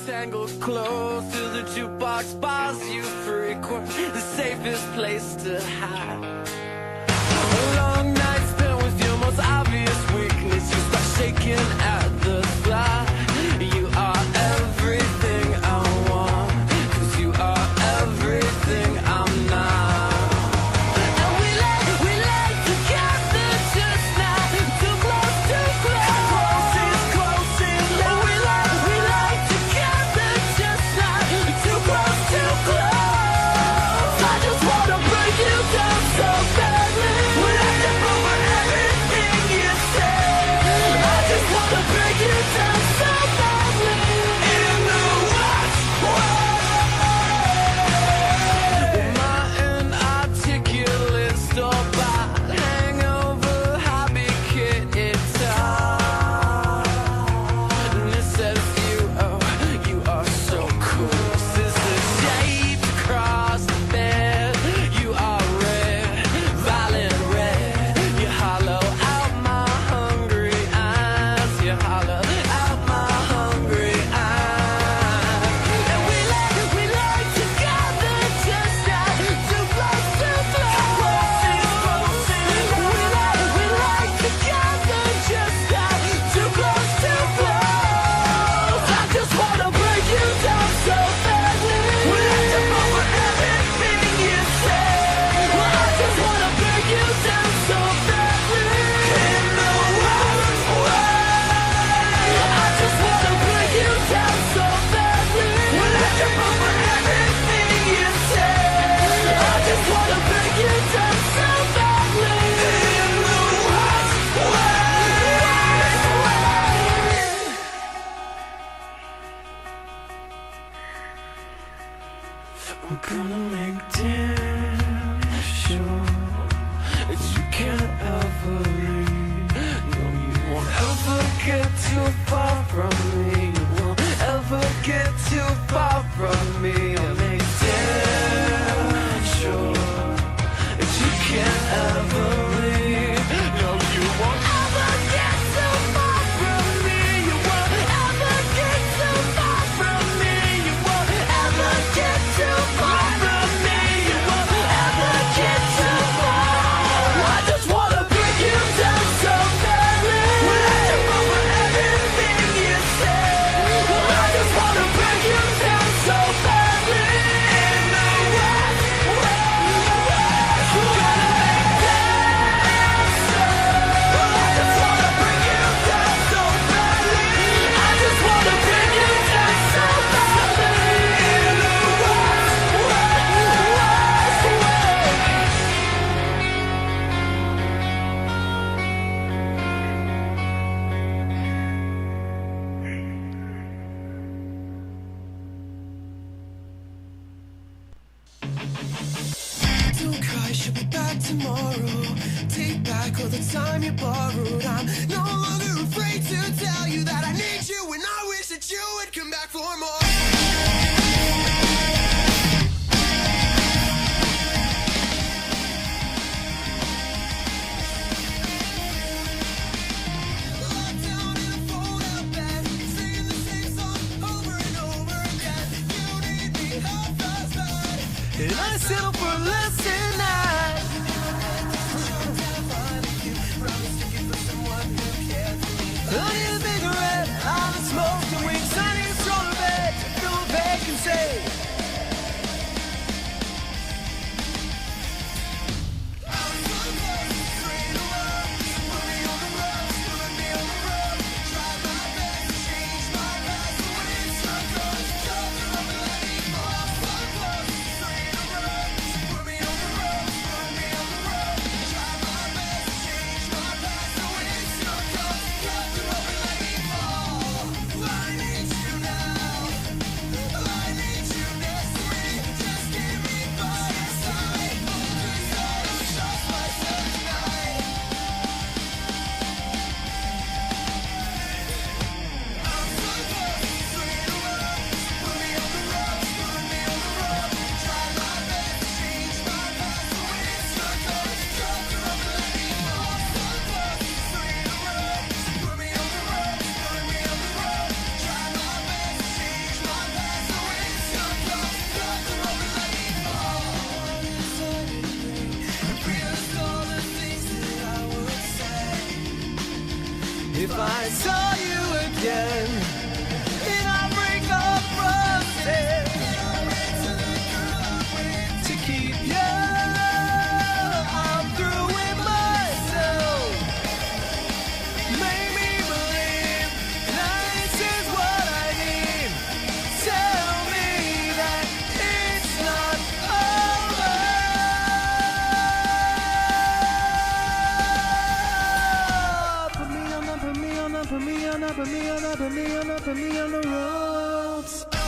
tangled close to the jukebox bars you frequent, the safest place to hide. A long night spent with your most obvious weakness. You start shaking at the thought. You are everything I want, 'cause you are everything I'm not. And we lay together just now, too close, too close. Close is love. We lay together just now, too close, too close. I just wanna break you down so badly. We have to over everything you said. I just wanna break you down so badly. In the worst way. My inarticulate store-bought hangover hobby kit, it's and it says you are so cool. Scissor shaped across the bed. You are red, violent red. You hollow out my hungry eyes. You hollow out my hungry eyes. And we lay together just now, too close, too close. We lay together just now, too close, too close. I just wanna break you down so badly. We have to over everything you said. Well, I just wanna break you down so badly. In the worst way. I just wanna break you down so badly. We have to over everything you said. I just wanna break you down so badly. In the worst way. We're gonna make damn sure that you can't ever leave. No, you won't ever get too far from me. You won't ever get too far from me. I'll make damn sure that you can't ever leave. No, you won't ever get too far from me. You won't ever get too far from me. You won't ever get too far from me. You won't ever get too far. I just wanna break you down so badly. We have to over everything you said. I just wanna break you down so badly. In the worst way. You gotta make damn sure. I just wanna break you down so badly. I just wanna break you down so badly. In the worst way. Don't cry, she'll be back tomorrow. Take back all the time you borrowed. I'm no longer afraid to tell you that I need you, and I wish that you would come back for more. Locked down in a fold-out bed, singing the same song over and over again. You need me half as bad. And I settle for less tonight. I need a cigarette, I'm a smoking wings. I need a stroller bed to fill a vacancy. Put me on the road. put me on the ropes. Put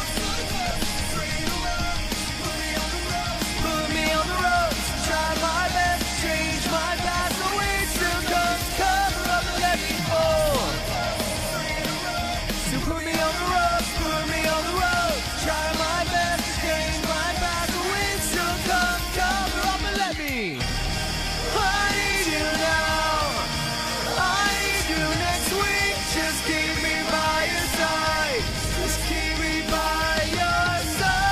me on the ropes. Try my best to change my past. The way still comes, cover up and let me fall. So put me on the ropes, put me on the ropes. Try my best to change my past. The way still comes, cover up and let me. I need you now. I need you next week. Just keep me by your side. Just keep me by your side.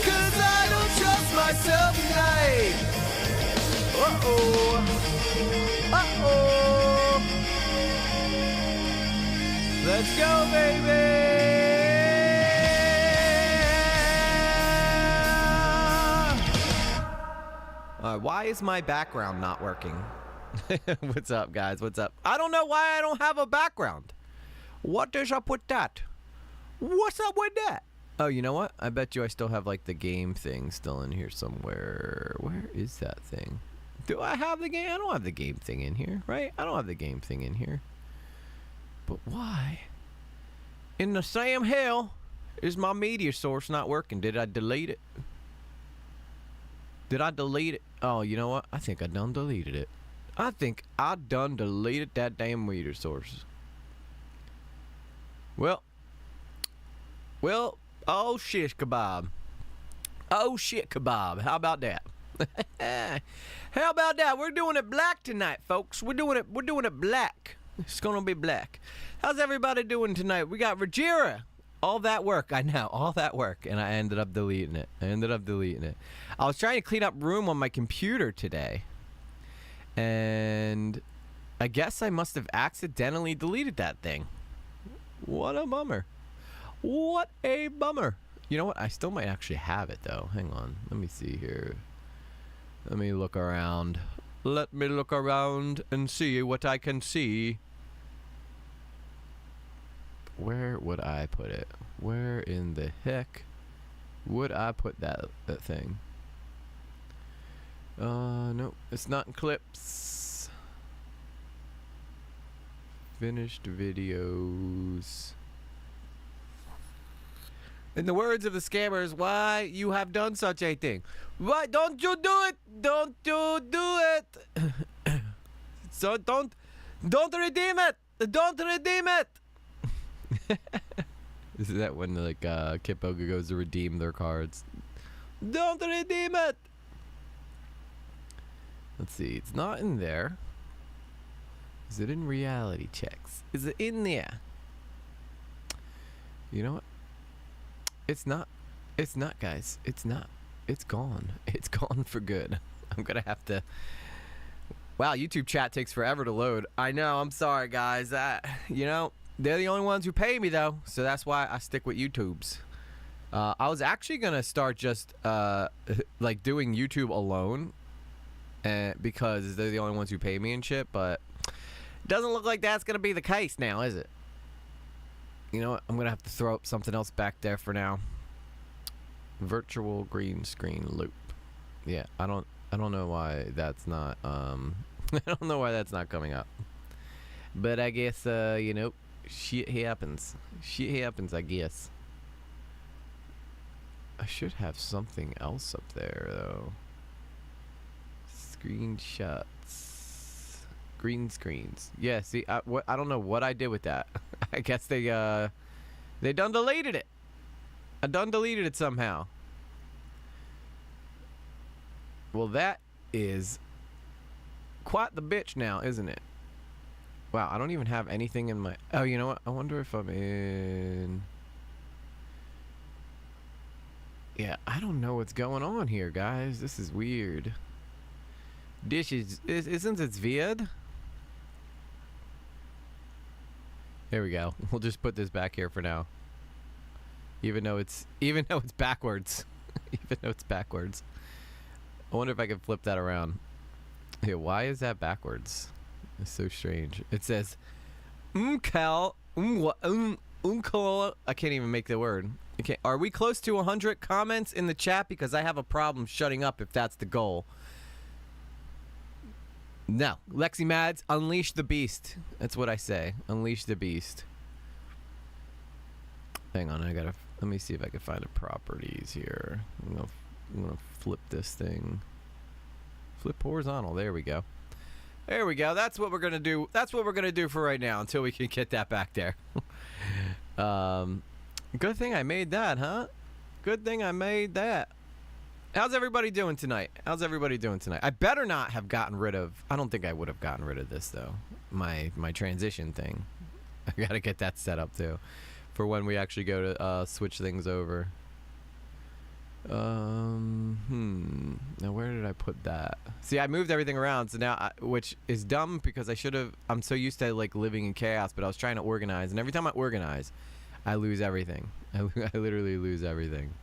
'Cause I don't trust myself tonight. Uh-oh. Uh-oh. Let's go, baby. Why is my background not working? What's up, guys? What's up? I don't know why I don't have a background. What is up with that? What's up with that? Oh, you know what? I bet you I still have like the game thing still in here somewhere. Where is that thing? Do I have the game? I don't have the game thing in here, right? I don't have the game thing in here. But why? In the same hell is my media source not working? Did I delete it? Did I delete it? Oh, you know what? I think I done deleted it. I think I done deleted that damn media source. Well, oh shit kebab. Oh shit kebab. How about that? How about that? We're doing it black tonight, folks. We're doing it black. It's gonna be black. How's everybody doing tonight? We got Rajira. All that work, I know, all that work, and I ended up deleting it. I was trying to clean up room on my computer today, and I guess I must have accidentally deleted that thing. What a bummer. What a bummer. You know what? I still might actually have it, though. Hang on. Let me see here. Let me look around. Let me look around and see what I can see. Where would I put it? Where in the heck would I put that thing? No, it's not in clips. Finished videos. In the words of the scammers, why you have done such a thing? Why don't you do it? Don't you do it? So don't redeem it. Don't redeem it. This is that when like Kippo goes to redeem their cards. Don't redeem it. Let's see. It's not in there. Is it in reality checks? Is it in there? You know what? It's not. It's not, guys. It's not. It's gone. It's gone for good. I'm gonna have to. Wow, YouTube chat takes forever to load. I know. I'm sorry, guys. You know. They're the only ones who pay me, though, so that's why I stick with YouTube's. I was actually gonna start just like doing YouTube alone, because they're the only ones who pay me and shit. But it doesn't look like that's gonna be the case now, is it? You know what? I'm gonna have to throw up something else back there for now. Virtual green screen loop. Yeah, I don't know why that's not I don't know why that's not coming up. But I guess you know. Shit happens. Shit happens, I guess. I should have something else up there, though. Screenshots. Green screens. Yeah, see, I don't know what I did with that. I guess they done deleted it. I done deleted it somehow. Well, that is quite the bitch now, isn't it? Wow, I don't even have anything in my... Oh, you know what? I wonder if I'm in... Yeah, I don't know what's going on here, guys. This is weird. Isn't it weird? There we go. We'll just put this back here for now. Even though it's backwards. Even though it's backwards. I wonder if I can flip that around. Yeah, why is that backwards? It's so strange. It says, I can't even make the word. Okay, are we close to 100 comments in the chat? Because I have a problem shutting up if that's the goal. No. Lexi Mads, unleash the beast. That's what I say. Unleash the beast. Hang on, let me see if I can find the properties here. I'm gonna flip this thing. Flip horizontal. There we go. There we go. That's what we're gonna do. That's what we're gonna do for right now until we can get that back there. Good thing I made that, huh? Good thing I made that. How's everybody doing tonight? How's everybody doing tonight? I better not have gotten rid of. I don't think I would have gotten rid of this though. My transition thing. I gotta get that set up too, for when we actually go to switch things over. Now where did I put that? See, I moved everything around, so now which is dumb because I should have. I'm so used to like living in chaos, but I was trying to organize, and every time I organize, I lose everything. I literally lose everything.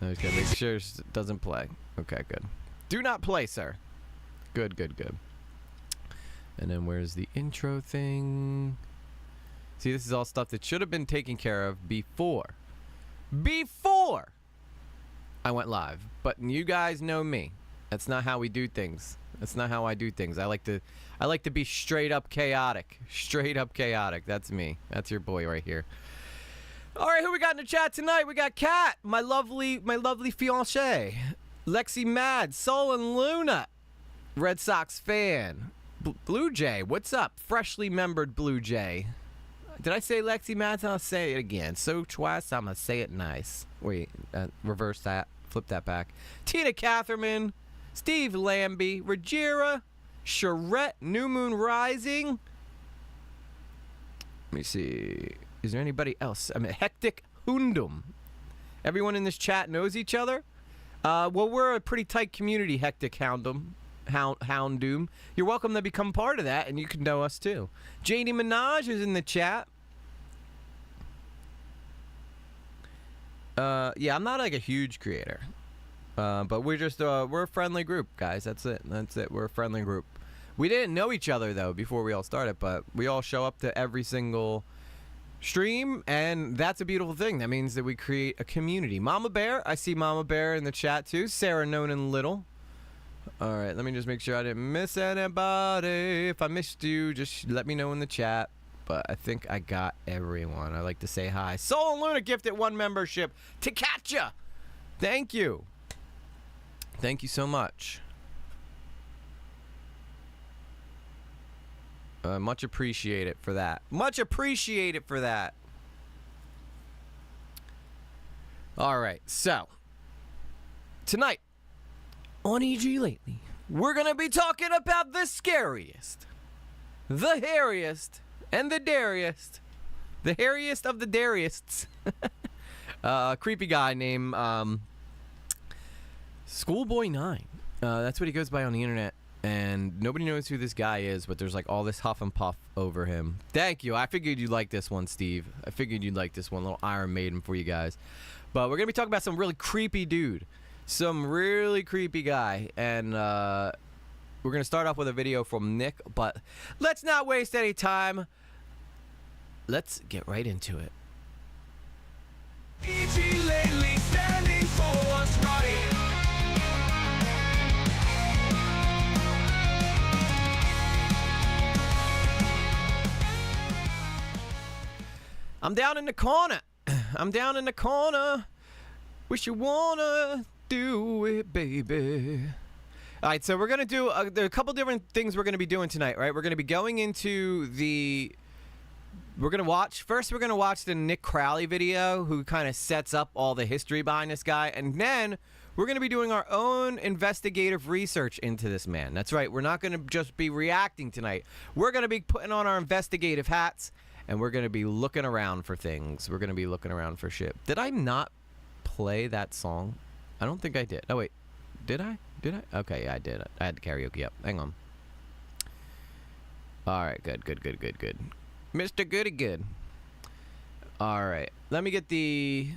I just gotta make sure it doesn't play. Okay, good. Do not play, sir. Good, good, good. And then where's the intro thing? See, this is all stuff that should have been taken care of before I went live. But you guys know me. That's not how we do things. That's not how I do things. I like to be straight up chaotic. Straight up chaotic. That's me. That's your boy right here. All right, who we got in the chat tonight? We got Kat, my lovely fiancée, Lexi Mad, Sol and Luna, Red Sox fan, Blue Jay. What's up? Freshly membered Blue Jay. Did I say Lexi Mad? I'll say it again. So twice, I'm gonna say it nice. Wait, reverse that. Flip that back. Tina Catherman, Steve Lambie, Rajira, Charette, New Moon Rising. Let me see. Is there anybody else? I mean, Hectic Hundum. Everyone in this chat knows each other. Well, we're a pretty tight community, Hectic Houndum. Houndoom. You're welcome to become part of that, and you can know us too. Janie Minaj is in the chat. Yeah, I'm not like a huge creator, but we're just we're a friendly group, guys. That's it. That's it. We're a friendly group. We didn't know each other though before we all started, but we all show up to every single stream, and that's a beautiful thing. That means that we create a community. Mama Bear, I see Mama Bear in the chat too. Sarah Nonan Little. All right, let me just make sure I didn't miss anybody. If I missed you, just let me know in the chat. But I think I got everyone. I like to say hi. Soul and Luna gifted 1 membership to Katja. Thank you. Thank you so much. Much appreciated for that. Much appreciated for that. All right, so tonight on EG Lately, we're gonna be talking about the scariest, the hairiest, and the dariest, the hairiest of the dariest. Creepy guy named Schoolboy9. That's what he goes by on the internet. And nobody knows who this guy is, but there's like all this huff and puff over him. Thank you. I figured you'd like this one, Steve. I figured you'd like this one. Little Iron Maiden for you guys. But we're going to be talking about some really creepy dude. Some really creepy guy. And we're going to start off with a video from Nick. But let's not waste any time. Let's get right into it. EG lately standing for what's right. I'm down in the corner. I'm down in the corner. Wish you wanna do it, baby. All right, so we're gonna do there are a couple different things we're gonna be doing tonight, right? We're gonna be going into the. We're gonna watch the Nick Crowley video, who kind of sets up all the history behind this guy, and then we're gonna be doing our own investigative research into this man. That's right. We're not gonna just be reacting tonight. We're gonna be putting on our investigative hats. And we're going to be looking around for things. We're going to be looking around for shit. Did I not play that song? I don't think I did. Oh, wait. Did I? Did I? Okay, yeah, I did. I had karaoke up. Hang on. All right, good, good, good, good, good. Mr. Goody Good. All right. Let me get the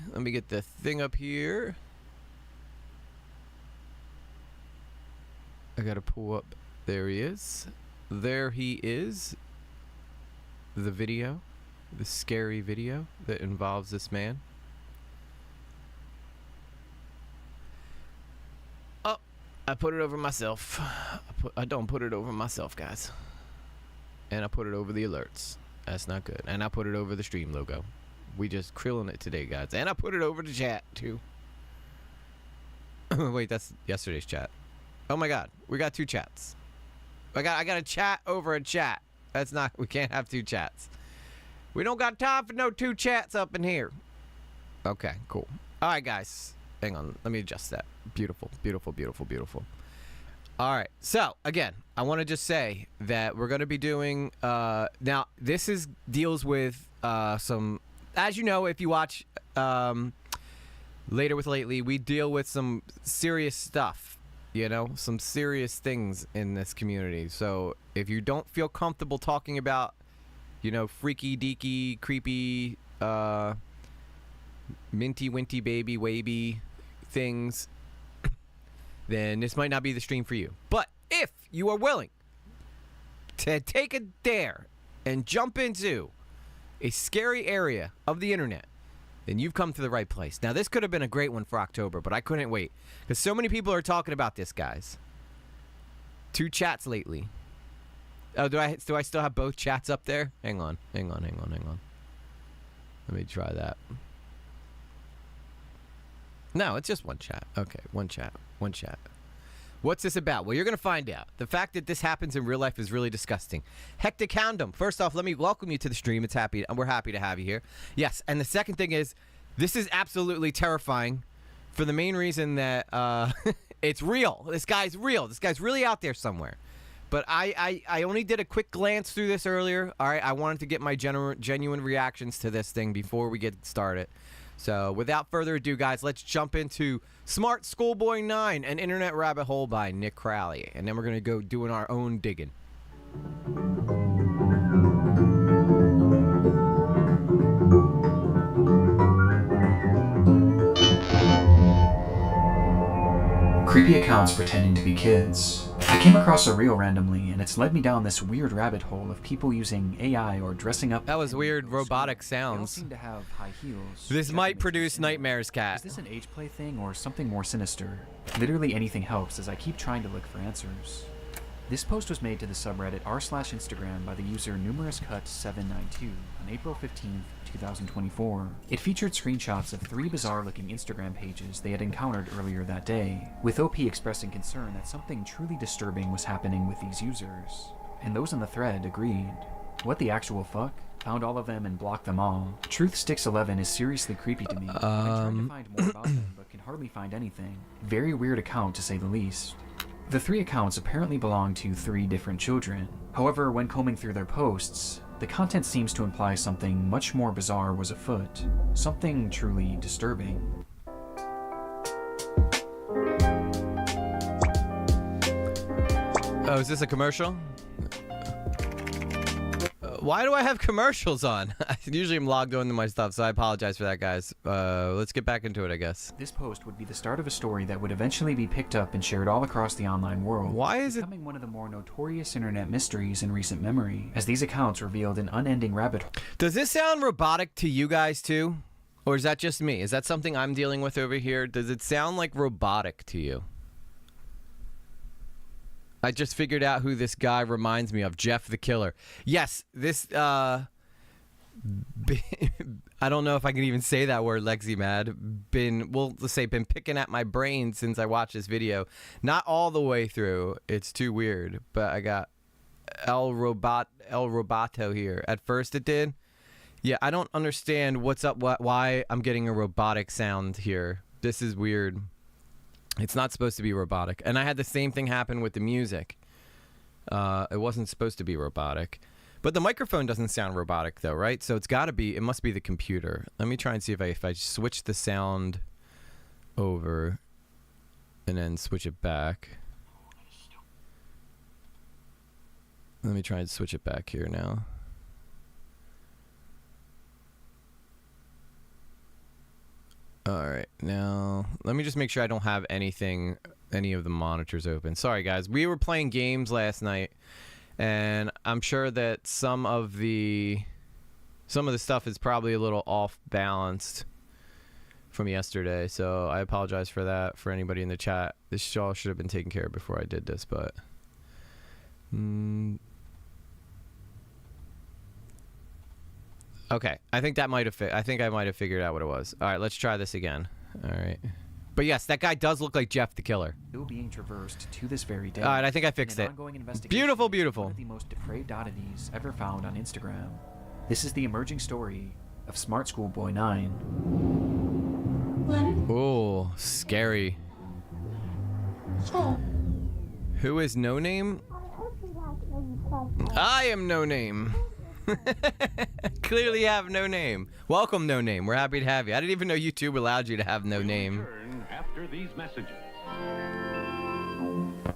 thing up here. I got to pull up. There he is. There he is. The video, the scary video that involves this man. Oh, I put it over myself. I don't put it over myself, guys. And I put it over the alerts. That's not good. And I put it over the stream logo. We just krilling it today, guys. And I put it over the chat, too. Wait, that's yesterday's chat. Oh, my God. We got 2 chats. I got a chat over a chat. That's not... We can't have 2 chats. We don't got time for no 2 chats up in here. Okay, cool. All right, guys. Hang on. Let me adjust that. Beautiful, beautiful, beautiful, beautiful. All right. So, again, I want to just say that we're going to be doing... now, this deals with some... As you know, if you watch Later with Lately, we deal with some serious stuff. You know? Some serious things in this community. So, if you don't feel comfortable talking about, you know, freaky, deaky, creepy, minty, winty, baby, wavy things, then this might not be the stream for you. But if you are willing to take a dare and jump into a scary area of the internet, then you've come to the right place. Now, this could have been a great one for October, but I couldn't wait because so many people are talking about this, guys. 2 chats lately. Oh, do I still have both chats up there? Hang on. Let me try that. No, it's just 1 chat. Okay, 1 chat. What's this about? Well, you're going to find out. The fact that this happens in real life is really disgusting. Hectic Houndum. First off, let me welcome you to the stream. We're happy to have you here. Yes, and the second thing is, this is absolutely terrifying for the main reason that it's real. This guy's real. This guy's really out there somewhere. But I only did a quick glance through this earlier. All right, I wanted to get my genuine reactions to this thing before we get started. So, without further ado, guys, let's jump into SmartSchoolboy9, an internet rabbit hole by Nick Crowley. And then we're going to go doing our own digging. Creepy accounts pretending to be kids. I came across a reel randomly, and it's led me down this weird rabbit hole of people using AI or dressing up. That was weird robotic They all sounds. seem to have high heels. This might produce nightmares, Cat. Is this an age play thing or something more sinister? Literally anything helps as I keep trying to look for answers. This post was made to the subreddit r/Instagram by the user numerouscut792 on April 15th, 2024. It featured screenshots of 3 bizarre-looking Instagram pages they had encountered earlier that day, with OP expressing concern that something truly disturbing was happening with these users. And those in the thread agreed. What the actual fuck? Found all of them and blocked them all. Truthsticks11 is seriously creepy to me. I tried to find more about them, but can hardly find anything. Very weird account to say the least. The 3 accounts apparently belong to 3 different children. However, when combing through their posts, the content seems to imply something much more bizarre was afoot. Something truly disturbing. Oh, is this a commercial? Why do I have commercials on? Usually I'm logged into my stuff, so I apologize for that, guys. Let's get back into it, I guess. This post would be the start of a story that would eventually be picked up and shared all across the online world. Why is it becoming one of the more notorious internet mysteries in recent memory, as these accounts revealed an unending rabbit hole. Does this sound robotic to you guys too? Or is that just me? Is that something I'm dealing with over here? Does it sound like robotic to you? I just figured out who this guy reminds me of, Jeff the Killer. Yes, this, I don't know if I can even say that word, Lexi Mad. Let's say been picking at my brain since I watched this video. Not all the way through. It's too weird. But I got El Roboto here. At first it did. Yeah, I don't understand what's up, why I'm getting a robotic sound here. This is weird. It's not supposed to be robotic. And I had the same thing happen with the music. It wasn't supposed to be robotic. But the microphone doesn't sound robotic though, right? So it must be the computer. Let me try and see if I switch the sound over and then switch it back. Let me try and switch it back here now. Alright, now let me just make sure I don't have any of the monitors open. Sorry guys, we were playing games last night and I'm sure that some of the stuff is probably a little off balanced from yesterday, so I apologize for that for anybody in the chat. This all should have been taken care of before I did this, but okay, I think that might have I think I might have figured out what it was. All right, let's try this again. All right. But yes, that guy does look like Jeff the Killer. Still being traversed to this very day. All right, I think I fixed it. Beautiful, beautiful. One of the most depraved oddities ever found on Instagram. This is the emerging story of SmartSchoolboy9. Oh, scary. Who is No Name? I am No Name. Clearly have no name. Welcome, No Name. We're happy to have you. I didn't even know YouTube allowed you to have no name. After these messages.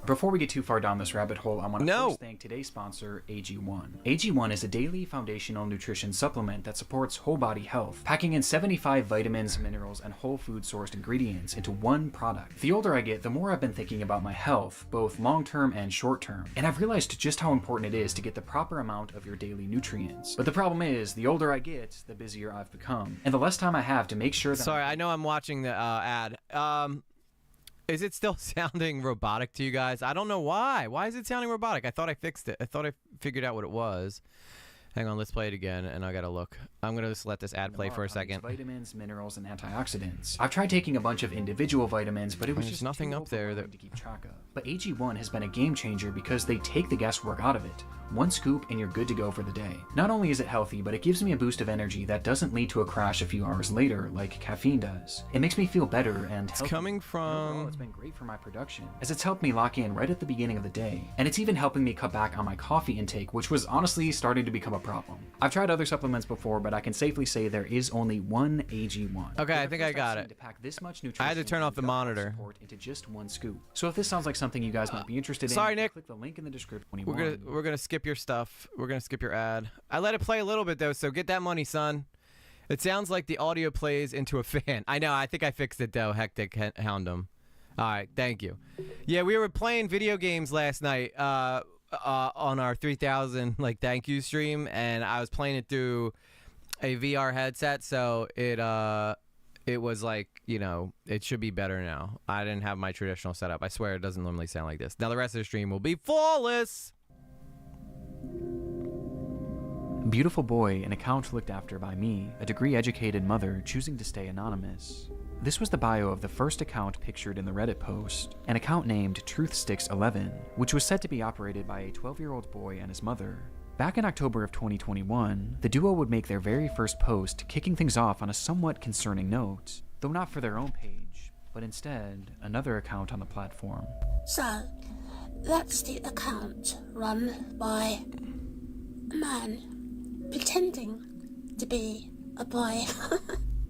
Before we get too far down this rabbit hole, I want to first thank today's sponsor, AG1. AG1 is a daily foundational nutrition supplement that supports whole body health, packing in 75 vitamins, minerals, and whole food sourced ingredients into one product. The older I get, the more I've been thinking about my health, both long-term and short-term, and I've realized just how important it is to get the proper amount of your daily nutrients. But the problem is, the older I get, the busier I've become, and the less time I have to make sure that— Sorry, I know I'm watching the ad. Is it still sounding robotic to you guys? I don't know why. Why is it sounding robotic? I thought I fixed it. I thought I figured out what it was. Hang on, let's play it again, and I gotta look. I'm gonna just let this ad play for a second. Vitamins, minerals, and antioxidants. I've tried taking a bunch of individual vitamins, but it was just nothing too up there that to keep track of. But AG1 has been a game changer because they take the guesswork out of it. One scoop and you're good to go for the day. Not only is it healthy, but it gives me a boost of energy that doesn't lead to a crash a few hours later like caffeine does. It makes me feel better and healthy. It's coming from— Overall, it's been great for my production, as it's helped me lock in right at the beginning of the day. And it's even helping me cut back on my coffee intake, which was honestly starting to become a problem. I've tried other supplements before, but I can safely say there is only one AG1. Okay, I think I got it. To pack this much I had to turn off the monitor. Into just one scoop. So if this sounds like something you guys might be interested in, sorry, Nick. Click the link in the description. We're gonna skip your stuff. We're gonna skip your ad. I let it play a little bit though, so get that money, son. It sounds like the audio plays into a fan. I know. I think I fixed it though. Hectic Houndum. All right, thank you. Yeah, we were playing video games last night on our 3000 thank you stream, and I was playing it through a VR headset, so it was like, you know, it should be better now. I didn't have my traditional setup. I swear it doesn't normally sound like this. Now the rest of the stream will be flawless. Beautiful boy, an account looked after by me, a degree-educated mother choosing to stay anonymous. This was the bio of the first account pictured in the Reddit post, an account named TruthSticks11, which was said to be operated by a 12-year-old boy and his mother. Back in October of 2021, the duo would make their very first post, kicking things off on a somewhat concerning note, though not for their own page, but instead another account on the platform. So, that's the account run by a man pretending to be a boy.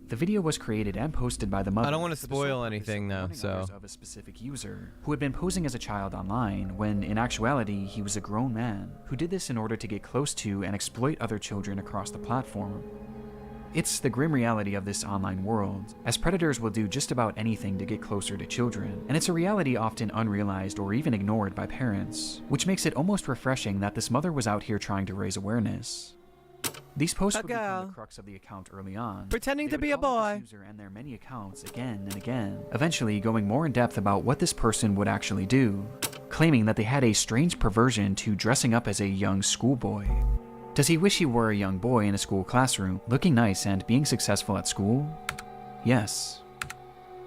The video was created and posted by the mother. I don't want to spoil anything though, so. Of a specific user who had been posing as a child online when in actuality he was a grown man who did this in order to get close to and exploit other children across the platform. It's the grim reality of this online world, as predators will do just about anything to get closer to children, and it's a reality often unrealized or even ignored by parents, which makes it almost refreshing that this mother was out here trying to raise awareness. These posts would become the crux of the account early on, pretending to be a boy, this user and their many accounts again and again, eventually going more in depth about what this person would actually do, claiming that they had a strange perversion to dressing up as a young schoolboy. Does he wish he were a young boy in a school classroom, looking nice and being successful at school? Yes.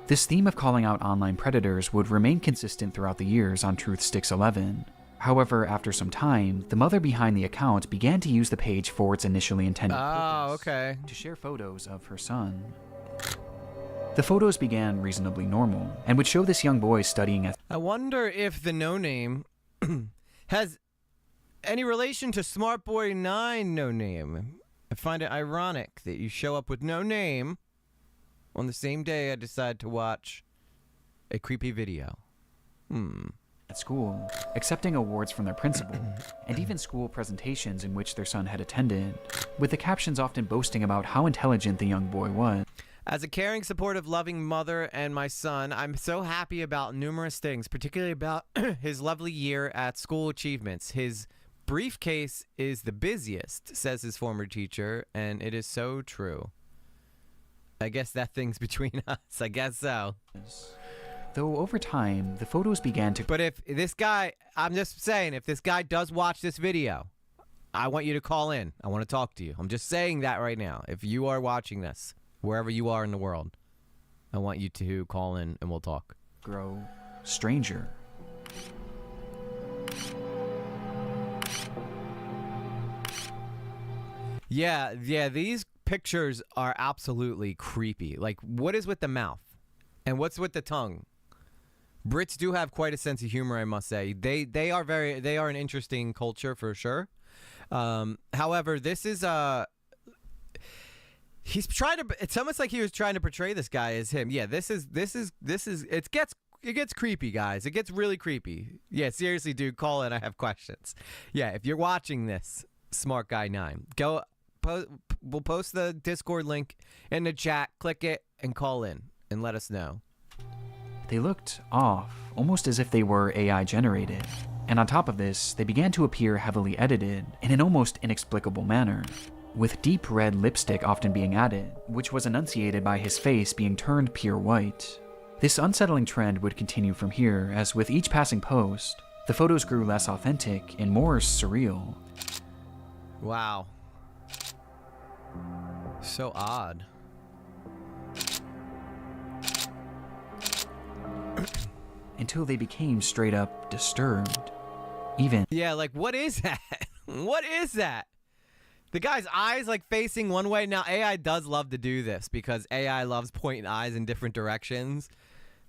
This theme of calling out online predators would remain consistent throughout the years on TruthSticks11. However, after some time, the mother behind the account began to use the page for its initially intended purpose, to share photos of her son. The photos began reasonably normal, and would show this young boy studying at— I wonder if the No Name has any relation to SmartBoy9 No Name. I find it ironic that you show up with No Name on the same day I decide to watch a creepy video. At school, accepting awards from their principal, and even school presentations in which their son had attended, with the captions often boasting about how intelligent the young boy was. As a caring, supportive, loving mother and my son, I'm so happy about numerous things, particularly about his lovely year at school achievements. His briefcase is the busiest, says his former teacher, and it is so true. I guess that thing's between us. I guess so. Though over time, the photos began to... But if this guy, I'm just saying, if this guy does watch this video, I want you to call in. I want to talk to you. I'm just saying that right now. If you are watching this, wherever you are in the world, I want you to call in and we'll talk. grow stranger. Yeah, these pictures are absolutely creepy. Like, what is with the mouth? And what's with the tongue? Brits do have quite a sense of humor, I must say. They are an interesting culture for sure. However, this is he's trying to. It's almost like he was trying to portray this guy as him. Yeah, this is. It gets creepy, guys. It gets really creepy. Yeah, seriously, dude, call in. I have questions. Yeah, if you're watching this, SmartGuy9, go. We'll post the Discord link in the chat. Click it and call in and let us know. They looked off, almost as if they were AI generated. And on top of this, they began to appear heavily edited in an almost inexplicable manner, with deep red lipstick often being added, which was enunciated by his face being turned pure white. This unsettling trend would continue from here, as with each passing post, the photos grew less authentic and more surreal. Wow. So odd. Until they became straight up disturbed. Even... Yeah, like, what is that? What is that? The guy's eyes, like, facing one way. Now, AI does love to do this because AI loves pointing eyes in different directions.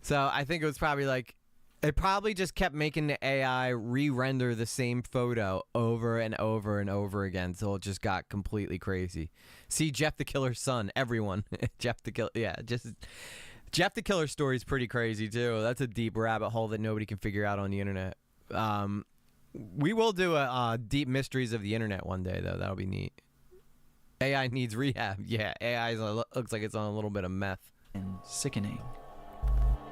So I think it was probably like... It probably just kept making the AI re-render the same photo over and over and over again until it just got completely crazy. See Jeff the Killer's son, everyone. Jeff the Killer, yeah, just... Jeff the Killer's story is pretty crazy, too. That's a deep rabbit hole that nobody can figure out on the internet. We will do a deep mysteries of the internet one day, though. That'll be neat. AI needs rehab. Yeah, AI looks like it's on a little bit of meth. And sickening.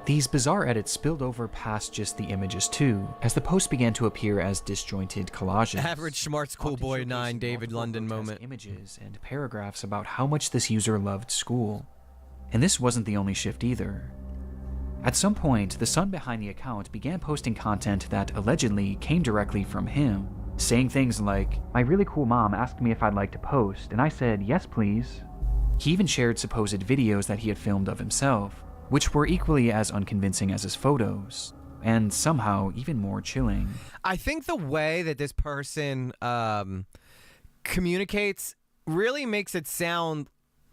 These bizarre edits spilled over past just the images, too, as the posts began to appear as disjointed collages. Average SmartSchoolboy9 David London moment. Images and paragraphs about how much this user loved school. And this wasn't the only shift either. At some point, the son behind the account began posting content that allegedly came directly from him, saying things like, "My really cool mom asked me if I'd like to post, and I said, yes please." He even shared supposed videos that he had filmed of himself, which were equally as unconvincing as his photos, and somehow even more chilling. I think the way that this person communicates really makes it sound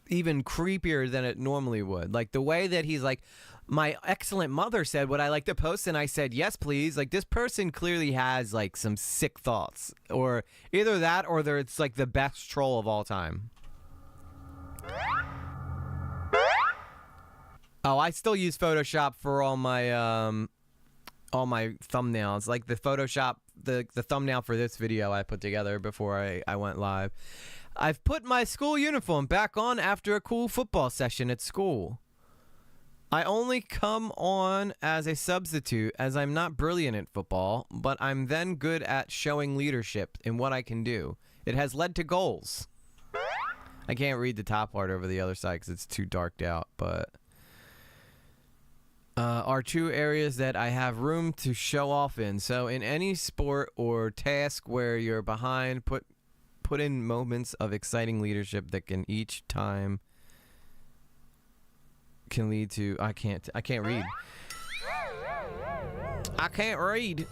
even creepier than it normally would. Like the way that he's like, "My excellent mother said, would I like to post?" And I said, "Yes, please." Like this person clearly has like some sick thoughts, or either that or it's like the best troll of all time. Oh, I still use Photoshop for all my thumbnails. Like the Photoshop, the thumbnail for this video I put together before I went live. I've put my school uniform back on after a cool football session at school. I only come on as a substitute as I'm not brilliant at football, but I'm then good at showing leadership in what I can do. It has led to goals. I can't read the top part over the other side because it's too darked out, but... are two areas that I have room to show off in. So in any sport or task where you're behind, put in moments of exciting leadership that can each time can lead to... I can't read. I can't read.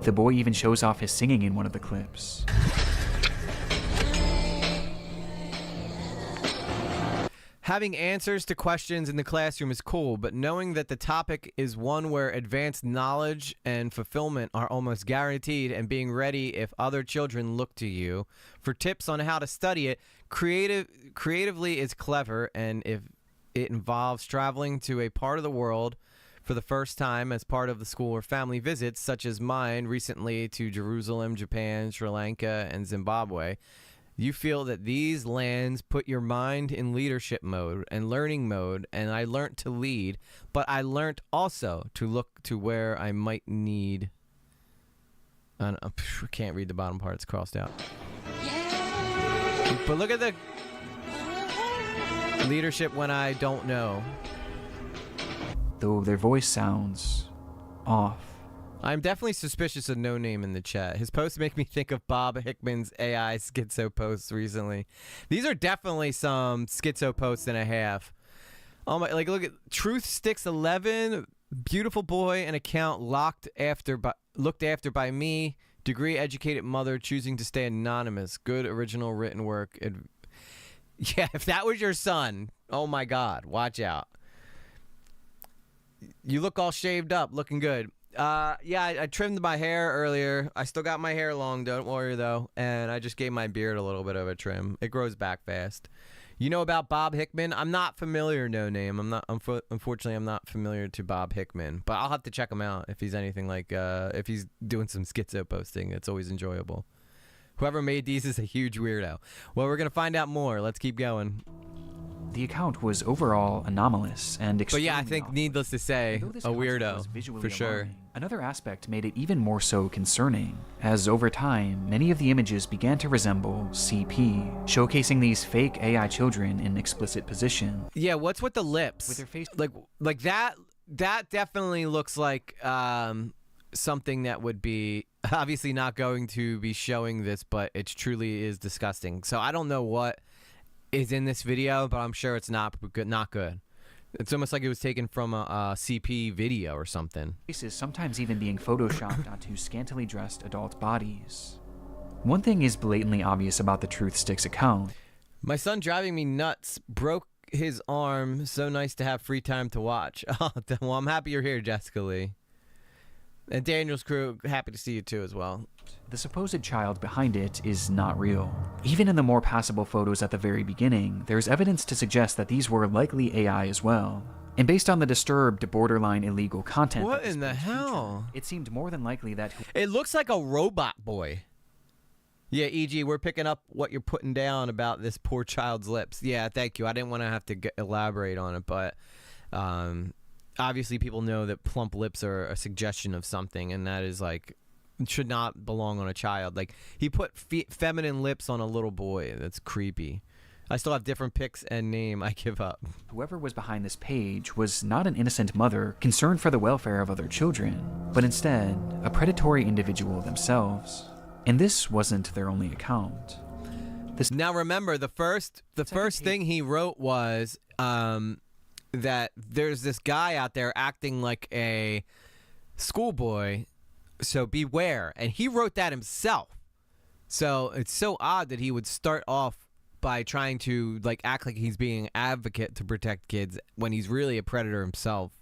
The boy even shows off his singing in one of the clips. Having answers to questions in the classroom is cool, but knowing that the topic is one where advanced knowledge and fulfillment are almost guaranteed, and being ready if other children look to you for tips on how to study it creatively is clever, and if it involves traveling to a part of the world for the first time as part of the school or family visits, such as mine recently to Jerusalem, Japan, Sri Lanka, and Zimbabwe, you feel that these lands put your mind in leadership mode and learning mode, and I learned to lead, but I learned also to look to where I might need... I can't read the bottom part, it's crossed out. Yeah. But look at the leadership when I don't know. Though their voice sounds off. I'm definitely suspicious of No Name in the chat. His posts make me think of Bob Hickman's AI schizo posts recently. These are definitely some schizo posts and a half. Oh my! Like, look at Truth Sticks 11. Beautiful boy, an account looked after by me. Degree educated mother choosing to stay anonymous. Good original written work. Yeah, if that was your son, oh my God, watch out. You look all shaved up, looking good. Yeah, I trimmed my hair earlier. I still got my hair long, don't worry though. And I just gave my beard a little bit of a trim. It grows back fast. You know about Bob Hickman? I'm not familiar, No Name. Unfortunately, I'm not familiar to Bob Hickman. But I'll have to check him out if he's anything like, if he's doing some schizo posting. It's always enjoyable. Whoever made these is a huge weirdo. Well, we're going to find out more. Let's keep going. The account was overall anomalous and But yeah, I think, off. needless to say, Although this a concept weirdo, was visually for sure. alarming, another aspect made it even more so concerning, as over time, many of the images began to resemble CP, showcasing these fake AI children in explicit position. Yeah, what's with the lips? With their face, like that definitely looks like something that would be obviously not going to be showing this, but it truly is disgusting. So I don't know what is in this video, but I'm sure it's not good. It's almost like it was taken from a CP video or something. faces sometimes even being photoshopped onto scantily dressed adult bodies. One thing is blatantly obvious about the Truth Sticks account. My son driving me nuts, broke his arm. So nice to have free time to watch. Oh, well, I'm happy you're here, Jessica Lee. And Daniel's crew, happy to see you too as well. The supposed child behind it is not real. Even in the more passable photos at the very beginning, there's evidence to suggest that these were likely AI as well. And based on the disturbed, borderline illegal content What that this in the post hell? featured, it seemed more than likely that It looks like a robot boy. Yeah, EG, we're picking up what you're putting down about this poor child's lips. Yeah, thank you. I didn't want to have to elaborate on it, but obviously people know that plump lips are a suggestion of something, and that is like should not belong on a child. Like, he put feminine lips on a little boy. That's creepy. I still have different pics and name. I give up. whoever was behind this page was not an innocent mother concerned for the welfare of other children, but instead a predatory individual themselves. And this wasn't their only account. Now remember, the first thing he wrote was that there's this guy out there acting like a schoolboy, so beware. And he wrote that himself. So it's so odd that he would start off by trying to like act like he's being an advocate to protect kids when he's really a predator himself.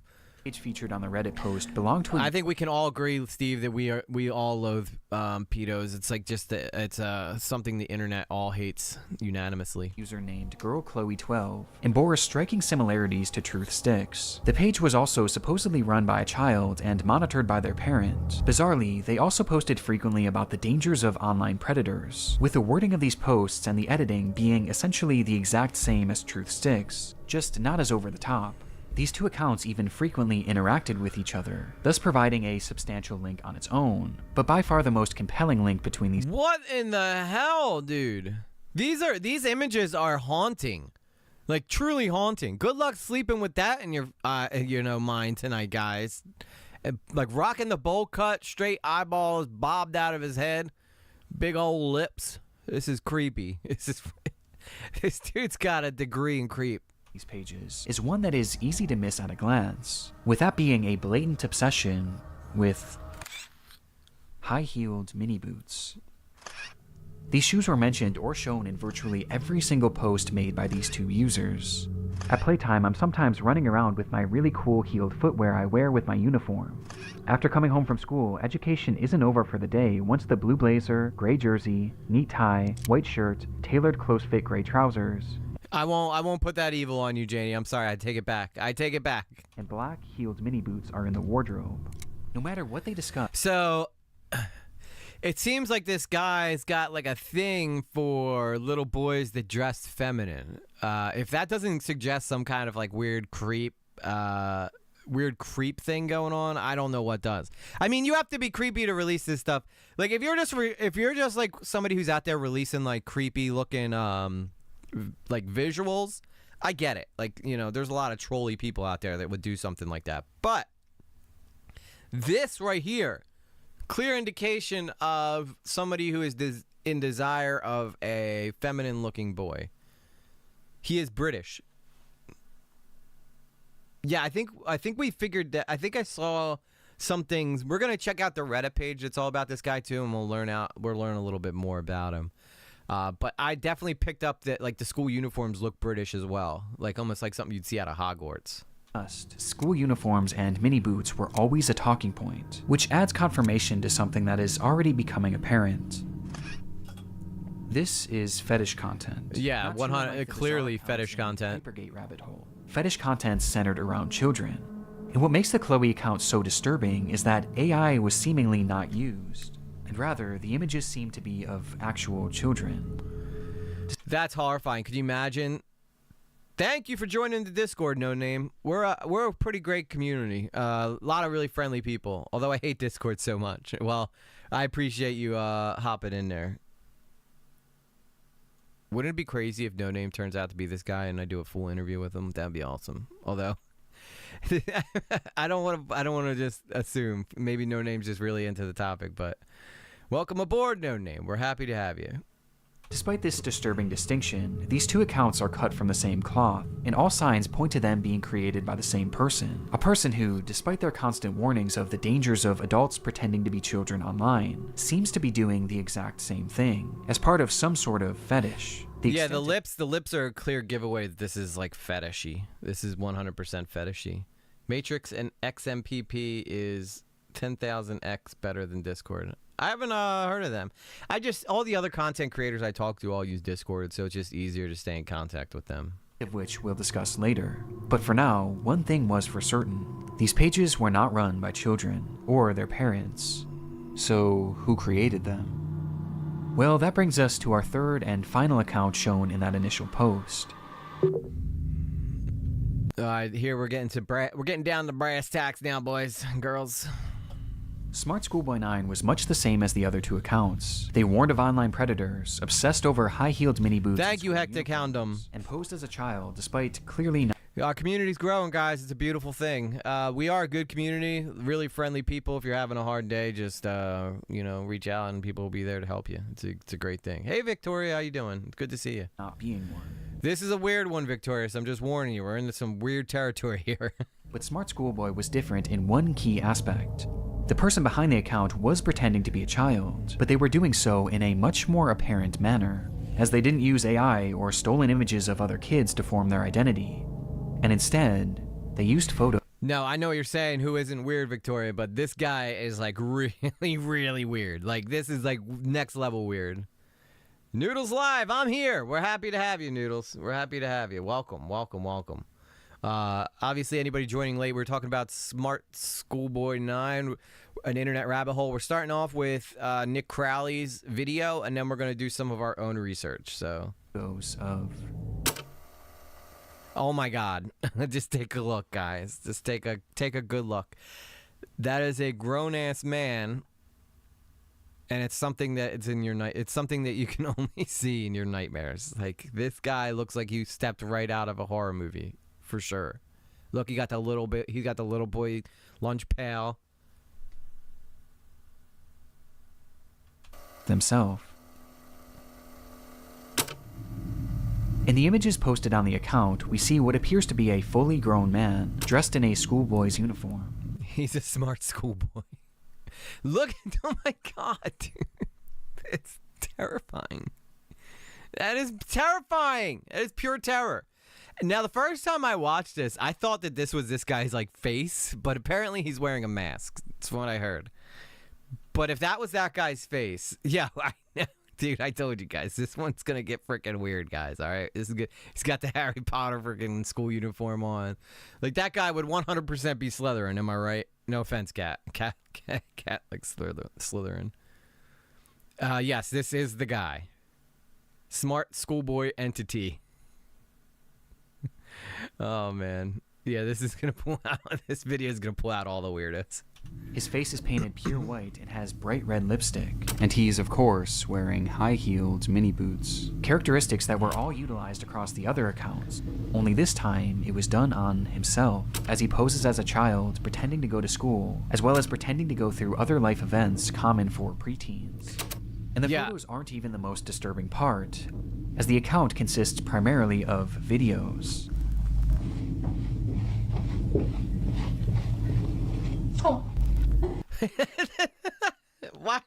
Page featured on the Reddit post belonged to I think we can all agree, Steve, that we all loathe pedos. It's like just it's something the internet all hates unanimously. user named GirlChloe12 and bore striking similarities to Truth Sticks. The page was also supposedly run by a child and monitored by their parent. Bizarrely, they also posted frequently about the dangers of online predators, with the wording of these posts and the editing being essentially the exact same as Truth Sticks, just not as over the top. These two accounts even frequently interacted with each other, thus providing a substantial link on its own, but by far the most compelling link between these. What in the hell, dude? These images are haunting. Like, truly haunting. Good luck sleeping with that in your mind tonight, guys. Like, rocking the bowl cut, straight eyeballs bobbed out of his head, big old lips. This is creepy. This dude's got a degree in creep. These pages is one that is easy to miss at a glance, with that being a blatant obsession with high-heeled mini boots. These shoes were mentioned or shown in virtually every single post made by these two users. At playtime, I'm sometimes running around with my really cool heeled footwear I wear with my uniform. After coming home from school, education isn't over for the day once the blue blazer, gray jersey, neat tie, white shirt, tailored close-fit gray trousers, I won't put that evil on you, Janie. I'm sorry. I take it back. and black heeled mini boots are in the wardrobe. No matter what they discuss. So, it seems like this guy's got like a thing for little boys that dress feminine. If that doesn't suggest some kind of like weird creep, weird creep thing going on. I don't know what does. I mean, you have to be creepy to release this stuff. Like if you're just like somebody who's out there releasing like creepy looking like visuals, I get it. Like, you know, there's a lot of trolly people out there that would do something like that. But this right here, clear indication of somebody who is in desire of a feminine looking boy. He is British. Yeah, I think we figured that. I think I saw some things. We're gonna check out the Reddit page that's all about this guy too, and we'll learn a little bit more about him. But I definitely picked up that like the school uniforms look British as well, like almost like something you'd see out of Hogwarts. School uniforms and mini boots were always a talking point, which adds confirmation to something that is already becoming apparent. This is fetish content. Yeah, 100 clearly fetish content. Hypergate rabbit hole. Fetish content centered around children. And what makes the Chloe account so disturbing is that AI was seemingly not used, and rather the images seem to be of actual children. That's horrifying. Could you imagine? Thank you for joining the Discord, No Name. We're a pretty great community. A lot of really friendly people. Although I hate Discord so much. Well, I appreciate you hopping in there. Wouldn't it be crazy if No Name turns out to be this guy and I do a full interview with him? That'd be awesome. Although I don't want to just assume. Maybe No Name's just really into the topic, but welcome aboard, No Name. We're happy to have you. Despite this disturbing distinction, these two accounts are cut from the same cloth, and all signs point to them being created by the same person. A person who, despite their constant warnings of the dangers of adults pretending to be children online, seems to be doing the exact same thing, as part of some sort of fetish. The lips are a clear giveaway that this is like fetishy. This is 100% fetishy. Matrix and XMPP is 10,000x better than Discord. I haven't heard of them. All the other content creators I talk to all use Discord, so it's just easier to stay in contact with them. Of which we'll discuss later. But for now, one thing was for certain. These pages were not run by children or their parents. So who created them? Well, that brings us to our third and final account shown in that initial post. Here we're getting down to brass tacks now, boys and girls. SmartSchoolboy9 was much the same as the other two accounts. They warned of online predators, obsessed over high-heeled mini boots. Thank you, Hectic Houndum. And posed as a child, despite clearly not. Our community's growing, guys. It's a beautiful thing. We are a good community, really friendly people. If you're having a hard day, just reach out and people will be there to help you. It's a great thing. Hey, Victoria, how you doing? It's good to see you. Not being one. This is a weird one, Victoria, so I'm just warning you. We're into some weird territory here. But Smart Schoolboy was different in one key aspect. The person behind the account was pretending to be a child, but they were doing so in a much more apparent manner, as they didn't use AI or stolen images of other kids to form their identity. And instead, they used photos. No, I know what you're saying, who isn't weird, Victoria, but this guy is like really, really weird. Like, this is like next level weird. Noodles Live, I'm here. We're happy to have you, Noodles. We're happy to have you. Welcome, welcome, welcome. Obviously, anybody joining late, we're talking about SmartSchoolboy9, an internet rabbit hole. We're starting off with Nick Crowley's video, and then we're going to do some of our own research. So, of. Oh my God! Just take a look, guys. Just take a good look. That is a grown ass man, and it's something that it's in your night. It's something that you can only see in your nightmares. Like, this guy looks like he stepped right out of a horror movie. For sure. Look, he got the little boy lunch pail. Themselves. In the images posted on the account, we see what appears to be a fully grown man, dressed in a schoolboy's uniform. He's a smart schoolboy. Look, oh my God, dude. It's terrifying. That is terrifying. That is pure terror. Now, the first time I watched this, I thought that this was this guy's, like, face, but apparently he's wearing a mask. That's what I heard. But if that was that guy's face, yeah, I know. Dude, I told you guys, this one's going to get freaking weird, guys, all right? This is good. He's got the Harry Potter freaking school uniform on. Like, that guy would 100% be Slytherin, am I right? No offense, Cat like Slytherin. Yes, this is the guy. Smart schoolboy entity. Oh, man. Yeah, this is gonna pull out. This video is gonna pull out all the weirdos. His face is painted pure white and has bright red lipstick, and he's, of course, wearing high-heeled mini boots. Characteristics that were all utilized across the other accounts, only this time it was done on himself, as he poses as a child pretending to go to school, as well as pretending to go through other life events common for preteens. And the photos aren't even the most disturbing part, as the account consists primarily of videos. Oh. Why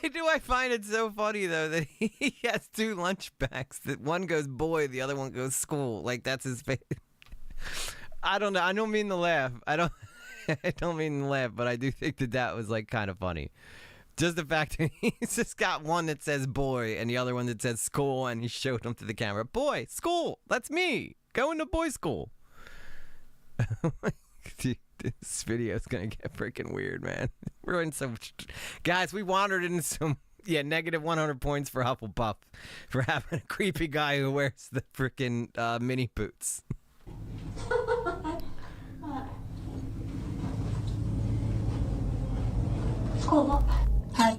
do I find it so funny though that he has two lunch bags? That one goes boy, the other one goes school. Like that's his face. I don't know. I don't mean to laugh. I don't mean to laugh, but I do think that was like kind of funny. Just the fact that he's just got one that says boy and the other one that says school, and he showed them to the camera. Boy, school. That's me. Going to boy school. Dude, this video is gonna get freaking weird, man. We're in some, guys. We wandered into some, negative 100 points for Hufflepuff for having a creepy guy who wears the freaking mini boots. School. Hey,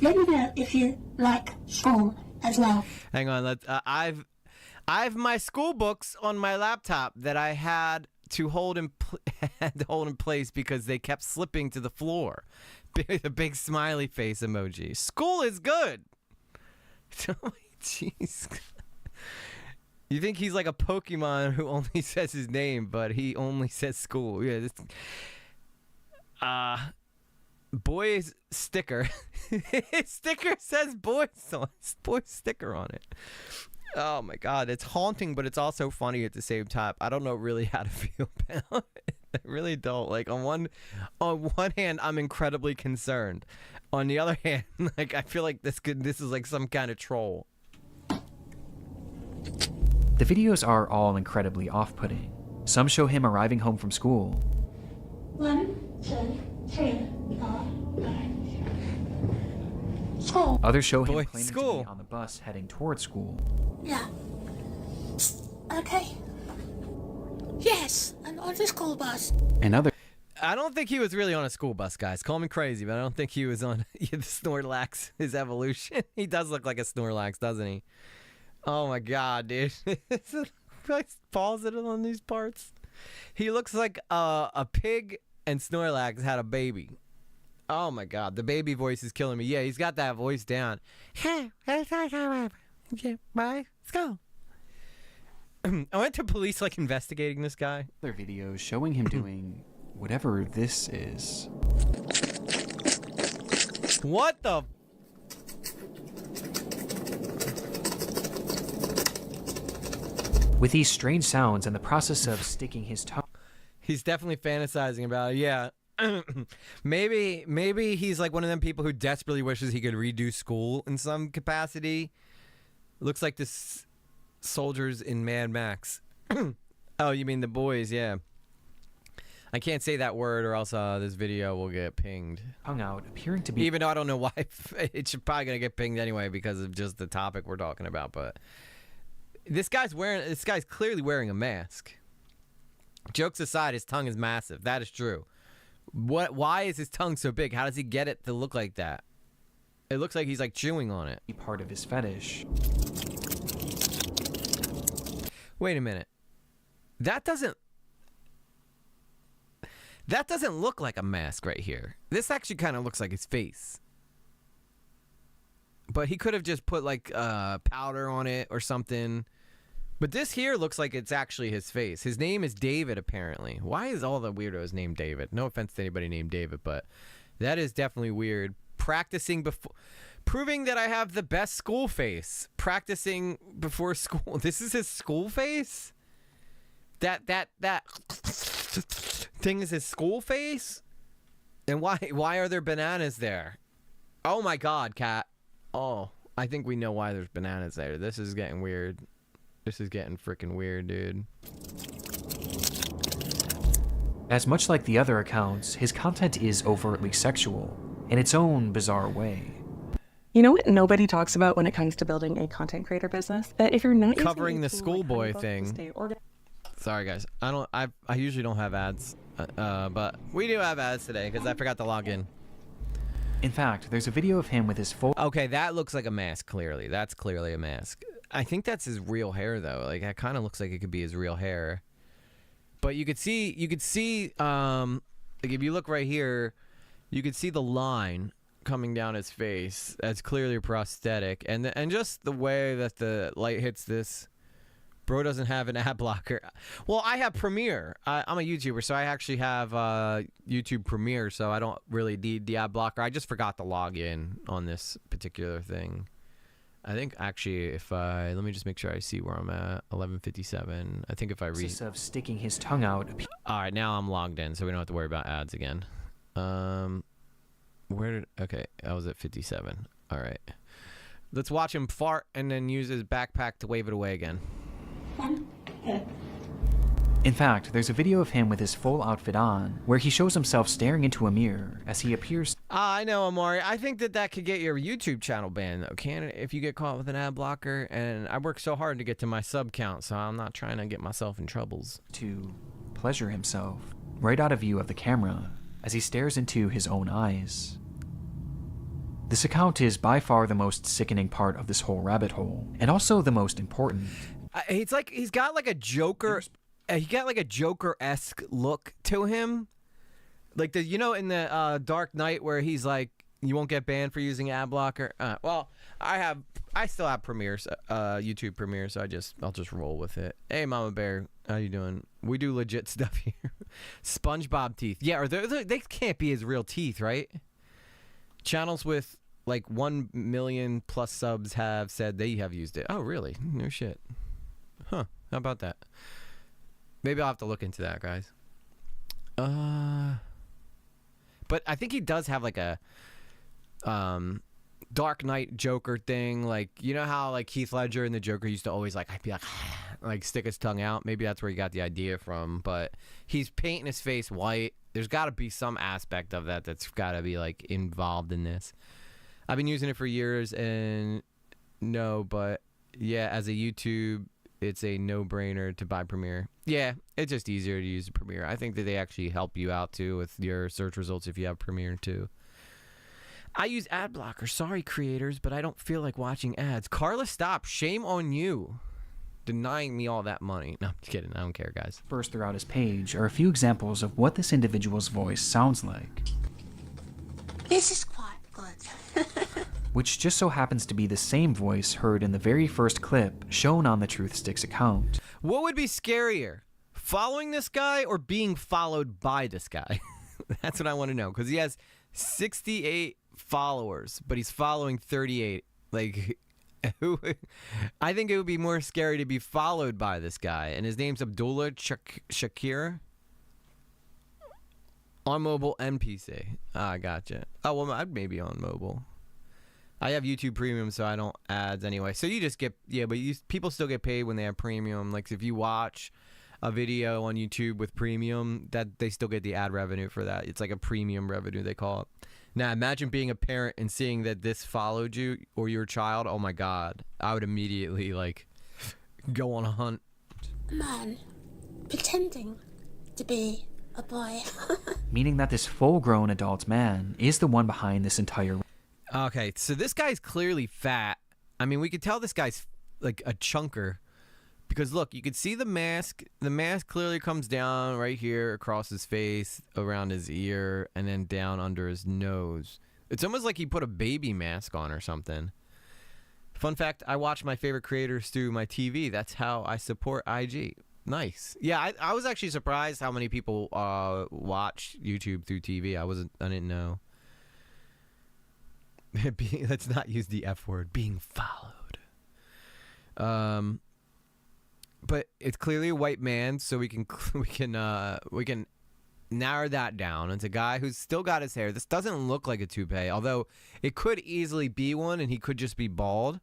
let me know if you like school as well. Hang on, let's. I've my school books on my laptop that I had to hold in place because they kept slipping to the floor. The big smiley face emoji. School is good. Jeez. You think he's like a Pokemon who only says his name, but he only says school. Yeah. Boy's sticker. His sticker says boy sticker on it. Oh my god, it's haunting, but it's also funny at the same time. I don't know really how to feel about it. I really don't. Like on one hand, I'm incredibly concerned. On the other hand, like I feel like this is like some kind of troll. The videos are all incredibly off-putting. Some show him arriving home from school. 1, 2, 3, 4, 5. School. Others show him Boy, claiming school. to be on the bus heading toward school. Yeah. Okay. Yes, I'm on the school bus. And others I don't think he was really on a school bus, guys. Call me crazy, but I don't think he was on the Snorlax, his evolution. He does look like a Snorlax, doesn't he? Oh my god, dude. Pause it on these parts. He looks like a pig and Snorlax had a baby. Oh my god, the baby voice is killing me. Yeah, he's got that voice down. Okay, bye. Let's go. I went to police like investigating this guy. other videos showing him doing whatever this is. What the? With these strange sounds and the process of sticking his tongue. He's definitely fantasizing about it. Yeah. maybe he's like one of them people who desperately wishes he could redo school in some capacity. Looks like this soldiers in Mad Max. Oh, you mean the boys? Yeah. I can't say that word or else this video will get pinged. Hung out, appearing to be. Even though I don't know why. It's probably gonna get pinged anyway because of just the topic we're talking about. But this guy's clearly wearing a mask. Jokes aside, his tongue is massive. That is true. Why is his tongue so big? How does he get it to look like that? It looks like he's like chewing on it. Part of his fetish. Wait a minute. That doesn't look like a mask right here. This actually kind of looks like his face. But he could have just put like powder on it or something. But this here looks like it's actually his face. His name is David, apparently. Why is all the weirdos named David? No offense to anybody named David, but that is definitely weird. Practicing before... Proving that I have the best school face. Practicing before school. This is his school face? That thing is his school face? And why are there bananas there? Oh my god, Kat. Oh, I think we know why there's bananas there. This is getting weird. This is getting freaking weird, dude. As much like the other accounts, his content is overtly sexual, in its own bizarre way. You know what nobody talks about when it comes to building a content creator business? That if you're not Covering using the a tool like schoolboy HoneyBook to thing. stay organized- Sorry, guys. I usually don't have ads, but we do have ads today because I forgot to log in. In fact, there's a video of him with his full... Okay, that looks like a mask. Clearly, that's clearly a mask. I think that's his real hair, though. Like, that kind of looks like it could be his real hair. But you could see, like if you look right here, you could see the line coming down his face. That's clearly a prosthetic, and just the way that the light hits this. Bro doesn't have an ad blocker. Well, I have Premiere. I'm a YouTuber, so I actually have YouTube Premiere, so I don't really need the ad blocker. I just forgot to log in on this particular thing. I think actually, if let me just make sure I see where I'm at. 11:57. I think if I read of sticking his tongue out. All right, now I'm logged in, so we don't have to worry about ads again. Okay, I was at 57. All right. Let's watch him fart and then use his backpack to wave it away again. In fact, there's a video of him with his full outfit on, where he shows himself staring into a mirror as he appears... I know, Amari. I think that could get your YouTube channel banned, though, can it? If you get caught with an ad blocker, and I work so hard to get to my sub count, so I'm not trying to get myself in troubles. ...to pleasure himself, right out of view of the camera, as he stares into his own eyes. This account is by far the most sickening part of this whole rabbit hole, and also the most important. He's got like a Joker... He got like a Joker-esque look to him. Like, in the Dark Knight where he's like, you won't get banned for using ad blocker. Well, I still have Premiere, YouTube Premiere, so I'll just roll with it. Hey, Mama Bear, how you doing? We do legit stuff here. SpongeBob teeth. Yeah, or they can't be his real teeth, right? Channels with like 1 million plus subs have said they have used it. Oh, really? No shit. Huh. How about that? Maybe I'll have to look into that, guys. But I think he does have like a Dark Knight Joker thing. Like, you know how like Heath Ledger and the Joker used to always I'd be like stick his tongue out. Maybe that's where he got the idea from. But he's painting his face white. There's got to be some aspect of that that's got to be like involved in this. I've been using it for years, and no, but yeah, as a YouTube, it's a no-brainer to buy Premiere. Yeah, it's just easier to use Premiere. I think that they actually help you out, too, with your search results if you have Premiere, too. I use ad blocker. Sorry, creators, but I don't feel like watching ads. Carla, stop. Shame on you. Denying me all that money. No, I'm just kidding. I don't care, guys. First throughout his page are a few examples of what this individual's voice sounds like. This is quite good. Which just so happens to be the same voice heard in the very first clip shown on the Truth Sticks account. What would be scarier? Following this guy or being followed by this guy? That's what I want to know, because he has 68 followers, but he's following 38. Like, I think it would be more scary to be followed by this guy, and his name's Abdullah Shakir. On mobile and PC. Ah, gotcha. Oh, well, I'd maybe on mobile. I have YouTube Premium, so I don't ads anyway. So you just get, yeah, but people still get paid when they have Premium. Like, if you watch a video on YouTube with Premium, that they still get the ad revenue for that. It's like a premium revenue, they call it. Now, imagine being a parent and seeing that this followed you or your child. Oh, my God. I would immediately, like, go on a hunt. Man, pretending to be a boy. Meaning that this full-grown adult man is the one behind this entire... Okay, so this guy's clearly fat. I mean, we could tell this guy's like a chunker because look, you can see the mask. The mask clearly comes down right here across his face, around his ear, and then down under his nose. It's almost like he put a baby mask on or something. Fun fact, I watch my favorite creators through my TV. That's how I support IG. Nice. Yeah, I was actually surprised how many people watch YouTube through TV. I didn't know. Let's not use the F word. Being followed. But it's clearly a white man, so we can narrow that down. It's a guy who's still got his hair. This doesn't look like a toupee, although it could easily be one, and he could just be bald.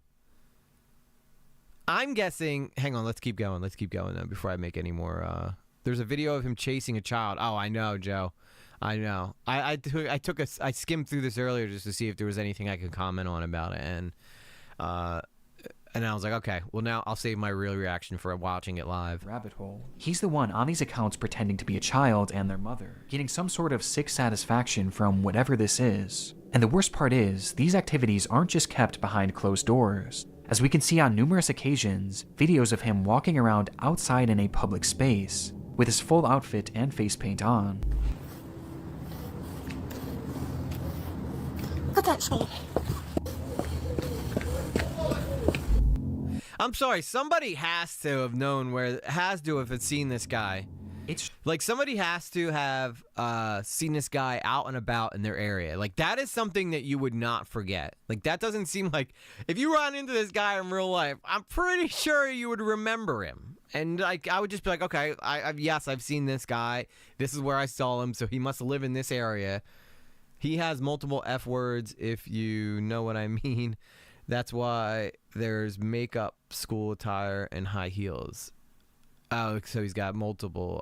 I'm guessing. Hang on, let's keep going. Let's keep going though before I make any more. There's a video of him chasing a child. Oh, I know, Joe. I know. I skimmed through this earlier just to see if there was anything I could comment on about it, and And I was like, okay, well now I'll save my real reaction for watching it live. Rabbit hole. He's the one on these accounts pretending to be a child and their mother, getting some sort of sick satisfaction from whatever this is. And the worst part is, these activities aren't just kept behind closed doors. As we can see on numerous occasions, videos of him walking around outside in a public space, with his full outfit and face paint on. Look at me. I'm sorry, somebody has to have known has to have seen this guy. It's Like, somebody has to have seen this guy out and about in their area. Like, that is something that you would not forget. Like, that doesn't seem like... If you run into this guy in real life, I'm pretty sure you would remember him. And, like, I would just be like, okay, yes, I've seen this guy. This is where I saw him, so he must live in this area. He has multiple F words, if you know what I mean. That's why there's makeup, school attire, and high heels. Oh, so he's got multiple,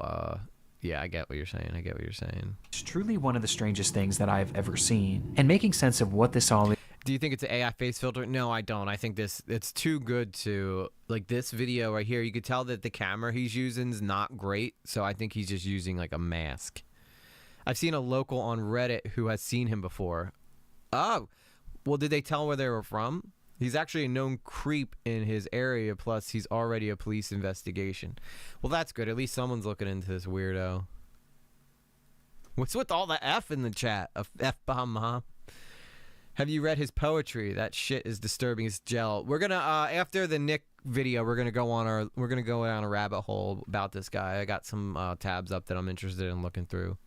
yeah, I get what you're saying. It's truly one of the strangest things that I've ever seen. And making sense of what this all is. Do you think it's an AI face filter? No, I don't. I think it's too good to, like, this video right here. You could tell that the camera he's using is not great, so I think he's just using, like, a mask. I've seen a local on Reddit who has seen him before. Oh, well, did they tell where they were from? He's actually a known creep in his area, plus he's already a police investigation. Well, that's good. At least someone's looking into this weirdo. What's with all the F in the chat? A F-bomb, Mom? Have you read his poetry? That shit is disturbing as gel. We're gonna, after the Nick video, we're gonna go down a rabbit hole about this guy. I got some tabs up that I'm interested in looking through.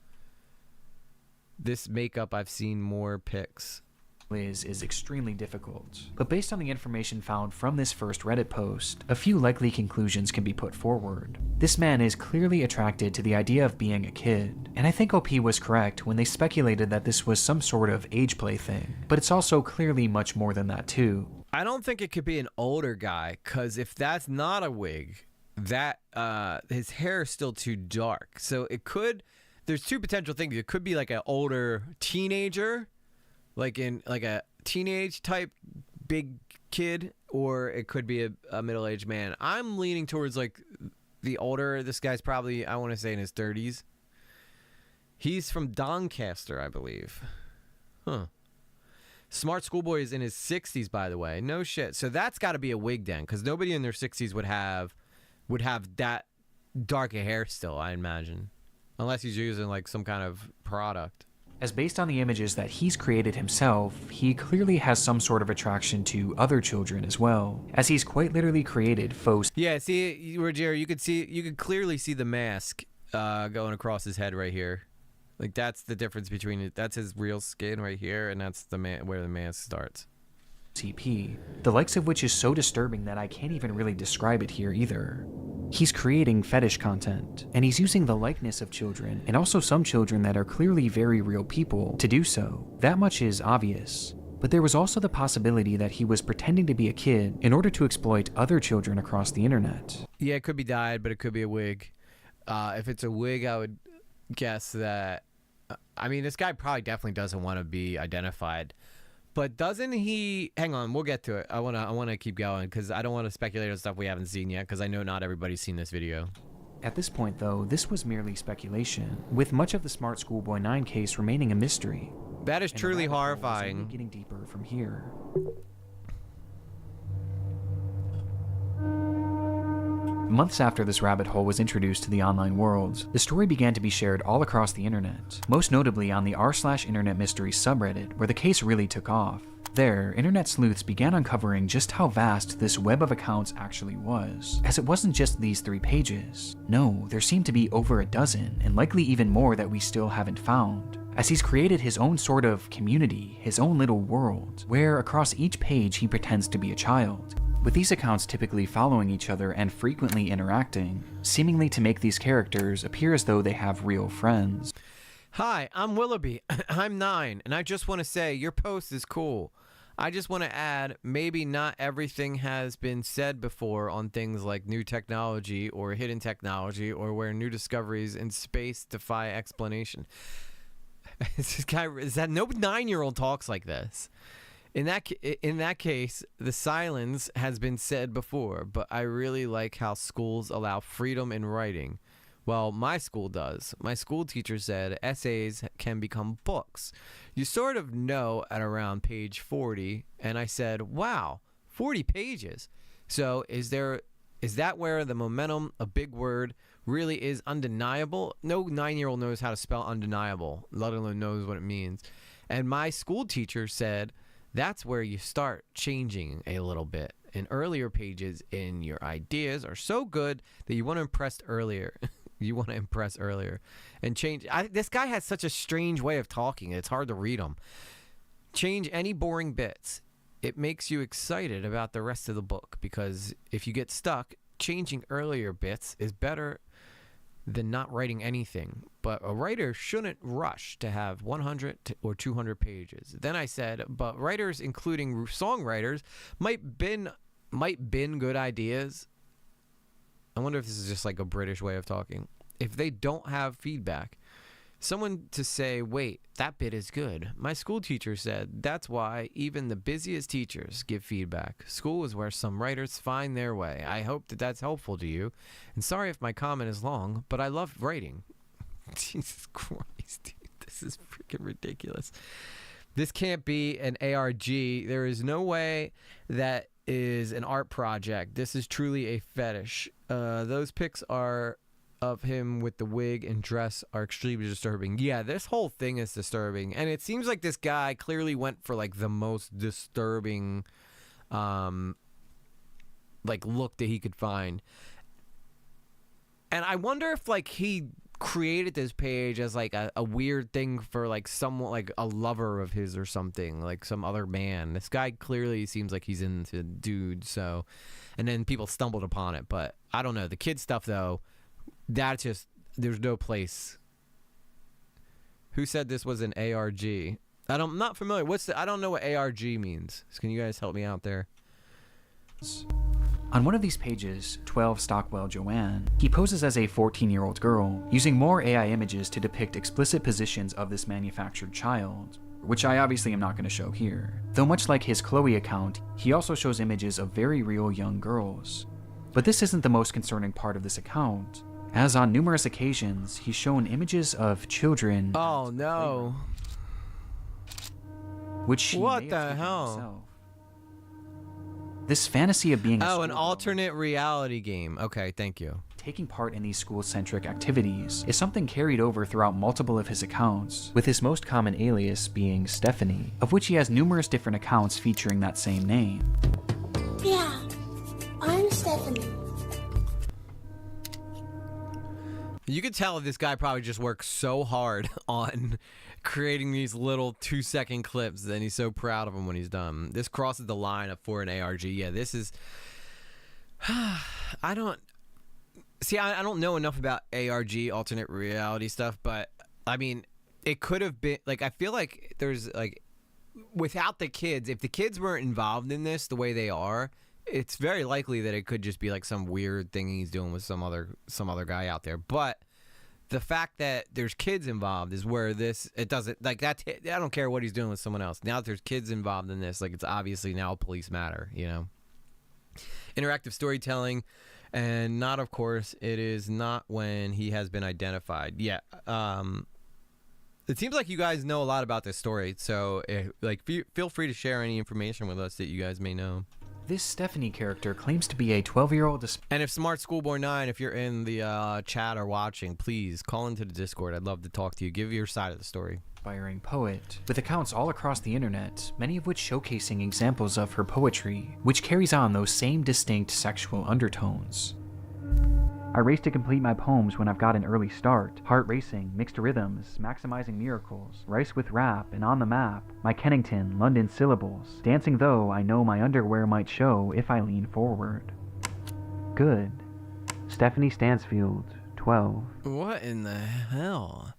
This makeup, I've seen more pics. Is extremely difficult. But based on the information found from this first Reddit post, a few likely conclusions can be put forward. This man is clearly attracted to the idea of being a kid, and I think OP was correct when they speculated that this was some sort of age play thing, but it's also clearly much more than that too. I don't think it could be an older guy, because if that's not a wig, that his hair is still too dark. So it could, there's two potential things. It could be like an older teenager, like a teenage type big kid, or it could be a middle-aged man. I'm leaning towards like the older. This guy's probably, I want to say, in his 30s. He's from Doncaster, I believe. Huh. Smart Schoolboy is in his 60s, by the way. No shit. So that's got to be a wig then, because nobody in their 60s would have that dark hair still, I imagine, unless he's using like some kind of product. As based on the images that he's created himself, he clearly has some sort of attraction to other children as well, as he's quite literally created faux. Yeah, see, Roger, you could clearly see the mask going across his head right here. Like, that's the difference between it. That's his real skin right here, and that's where the mask starts. TP, the likes of which is so disturbing that I can't even really describe it here either. He's creating fetish content, and he's using the likeness of children, and also some children that are clearly very real people, to do so. That much is obvious. But there was also the possibility that he was pretending to be a kid in order to exploit other children across the internet. Yeah, it could be dyed, but it could be a wig. If it's a wig, I would guess that... I mean, this guy probably definitely doesn't want to be identified. But doesn't he... Hang on, we'll get to it. I wanna keep going, because I don't want to speculate on stuff we haven't seen yet, because I know not everybody's seen this video. At this point, though, this was merely speculation, with much of the SmartSchoolboy9 case remaining a mystery. That is truly horrifying. Only getting deeper from here. Months after this rabbit hole was introduced to the online world, the story began to be shared all across the internet, most notably on the r/internet mysteries subreddit, where the case really took off. There, internet sleuths began uncovering just how vast this web of accounts actually was, as it wasn't just these 3 pages. No, there seemed to be over a dozen, and likely even more that we still haven't found, as he's created his own sort of community, his own little world, where across each page he pretends to be a child, with these accounts typically following each other and frequently interacting, seemingly to make these characters appear as though they have real friends. Hi, I'm Willoughby. I'm 9, and I just want to say your post is cool. I just want to add, maybe not everything has been said before on things like new technology or hidden technology, or where new discoveries in space defy explanation. This guy, is that no 9-year-old talks like this? In that case, the silence has been said before, but I really like how schools allow freedom in writing. Well, my school does. My school teacher said essays can become books. You sort of know at around page 40, and I said, wow, 40 pages. So is that where the momentum, a big word, really is undeniable? No 9-year-old knows how to spell undeniable, let alone knows what it means. And my school teacher said that's where you start changing a little bit. In earlier pages, in your ideas are so good that you want to impress earlier. You want to impress earlier and change. This guy has such a strange way of talking. It's hard to read him. Change any boring bits. It makes you excited about the rest of the book, because if you get stuck, changing earlier bits is better than not writing anything. But a writer shouldn't rush to have 100 or 200 pages. Then I said, but writers, including songwriters, might bin good ideas. I wonder if this is just like a British way of talking. If they don't have feedback, someone to say, wait, that bit is good. My school teacher said that's why even the busiest teachers give feedback. School is where some writers find their way. I hope that that's helpful to you. And sorry if my comment is long, but I love writing. Jesus Christ, dude, this is freaking ridiculous. This can't be an ARG. There is no way that is an art project. This is truly a fetish. Those pics are of him with the wig and dress are extremely disturbing. Yeah, this whole thing is disturbing, and it seems like this guy clearly went for like the most disturbing like look that he could find. And I wonder if like he created this page as like a weird thing for like someone, like a lover of his or something, like some other man. This guy clearly seems like he's into dudes, so, and then people stumbled upon it. But I don't know, the kid stuff though, that's just, there's no place. Who said this was an ARG? I'm not familiar. I don't know what ARG means. So can you guys help me out there? On one of these pages, 12 Stockwell Joanne, he poses as a 14-year-old girl, using more AI images to depict explicit positions of this manufactured child, which I obviously am not going to show here. Though much like his Chloe account, he also shows images of very real young girls. But this isn't the most concerning part of this account, as on numerous occasions, he's shown images of children. Oh no. Which he What may the have taken hell? himself. This fantasy of being a Oh, an schoolgirl, alternate reality game. Okay, thank you. taking part in these school-centric activities, is something carried over throughout multiple of his accounts, with his most common alias being Stephanie, of which he has numerous different accounts featuring that same name. Yeah, I'm Stephanie. You could tell this guy probably just works so hard on creating these little 2-second clips, and he's so proud of them when he's done. This crosses the line up for an ARG. Yeah, this is... I don't know enough about ARG, alternate reality stuff, but, I mean, it could have been... Like, I feel like there's, like... Without the kids, if the kids weren't involved in this the way they are, it's very likely that it could just be like some weird thing he's doing with some other guy out there. But the fact that there's kids involved is where it doesn't, like, that, I don't care what he's doing with someone else. Now that there's kids involved in this, like, it's obviously now a police matter, you know. Interactive storytelling, and not, of course, it is not when he has been identified. Yeah, it seems like you guys know a lot about this story, so feel free to share any information with us that you guys may know. This Stephanie character claims to be a 12-year-old And if SmartSchoolboy9, if you're in the chat or watching, please call into the Discord. I'd love to talk to you. Give your side of the story. aspiring poet, with accounts all across the internet, many of which showcasing examples of her poetry, which carries on those same distinct sexual undertones. I race to complete my poems when I've got an early start. Heart racing, mixed rhythms, maximizing miracles, rice with rap, and on the map. My Kennington, London syllables. Dancing though I know my underwear might show if I lean forward. Good. Stephanie Stansfield, 12. What in the hell?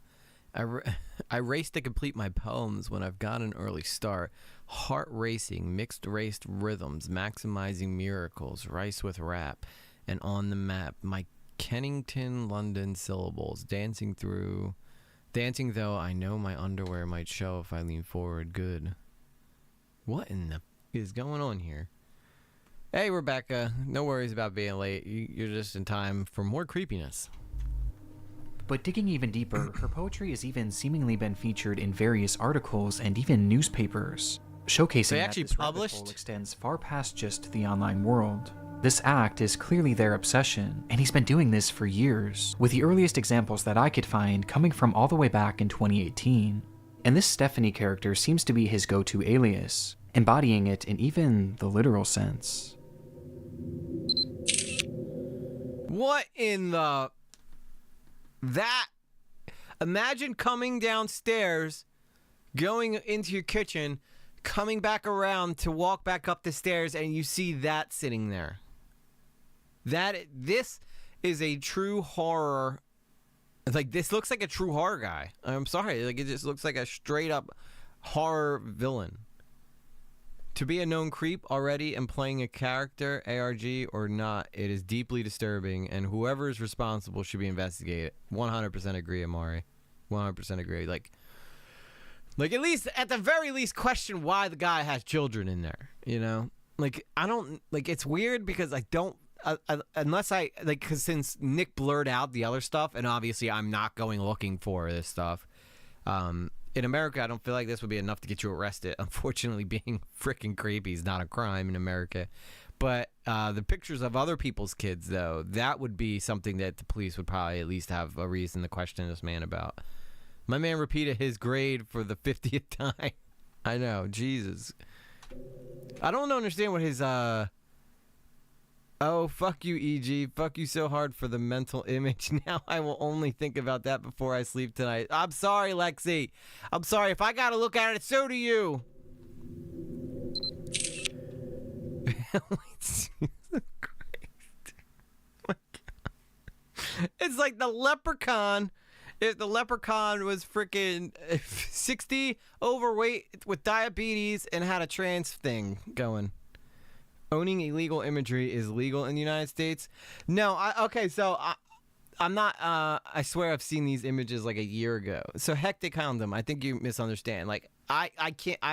I race to complete my poems when I've got an early start. Heart racing, mixed raced rhythms, maximizing miracles, rice with rap, and on the map. My Kennington, London syllables. Dancing though I know my underwear might show if I lean forward. Good. What in the is going on here? Hey, Rebecca. No worries about being late. You're just in time for more creepiness. But digging even deeper, her poetry has even seemingly been featured in various articles and even newspapers, showcasing that this rabbit hole extends far past just the online world. This act is clearly their obsession, and he's been doing this for years, with the earliest examples that I could find coming from all the way back in 2018. And this Stephanie character seems to be his go-to alias, embodying it in even the literal sense. What in the... That... Imagine coming downstairs, going into your kitchen, coming back around to walk back up the stairs, and you see that sitting there. This is a true horror. Like, this looks like a true horror guy. I'm sorry. Like, it just looks like a straight up horror villain. To be a known creep already and playing a character, ARG or not, it is deeply disturbing, and whoever is responsible should be investigated. 100% agree, Amari. 100% agree. Like at least, at the very least, question why the guy has children in there, you know? Like, I don't, like, it's weird because I don't, unless I, like, because since Nick blurred out the other stuff, and obviously I'm not going looking for this stuff, in America, I don't feel like this would be enough to get you arrested. Unfortunately, being freaking creepy is not a crime in America. But the pictures of other people's kids, though, that would be something that the police would probably at least have a reason to question this man about. My man repeated his grade for the 50th time. I know, Jesus. I don't understand what his, oh, fuck you, EG. Fuck you so hard for the mental image. Now I will only think about that before I sleep tonight. I'm sorry, Lexi. I'm sorry. If I gotta look at it, so do you. It's like the leprechaun. If the leprechaun was freaking 60, overweight, with diabetes, and had a trans thing going. Owning illegal imagery is legal in the United States? No, I'm not, I swear I've seen these images like a year ago. So Hectic Houndem, I think you misunderstand. Like, I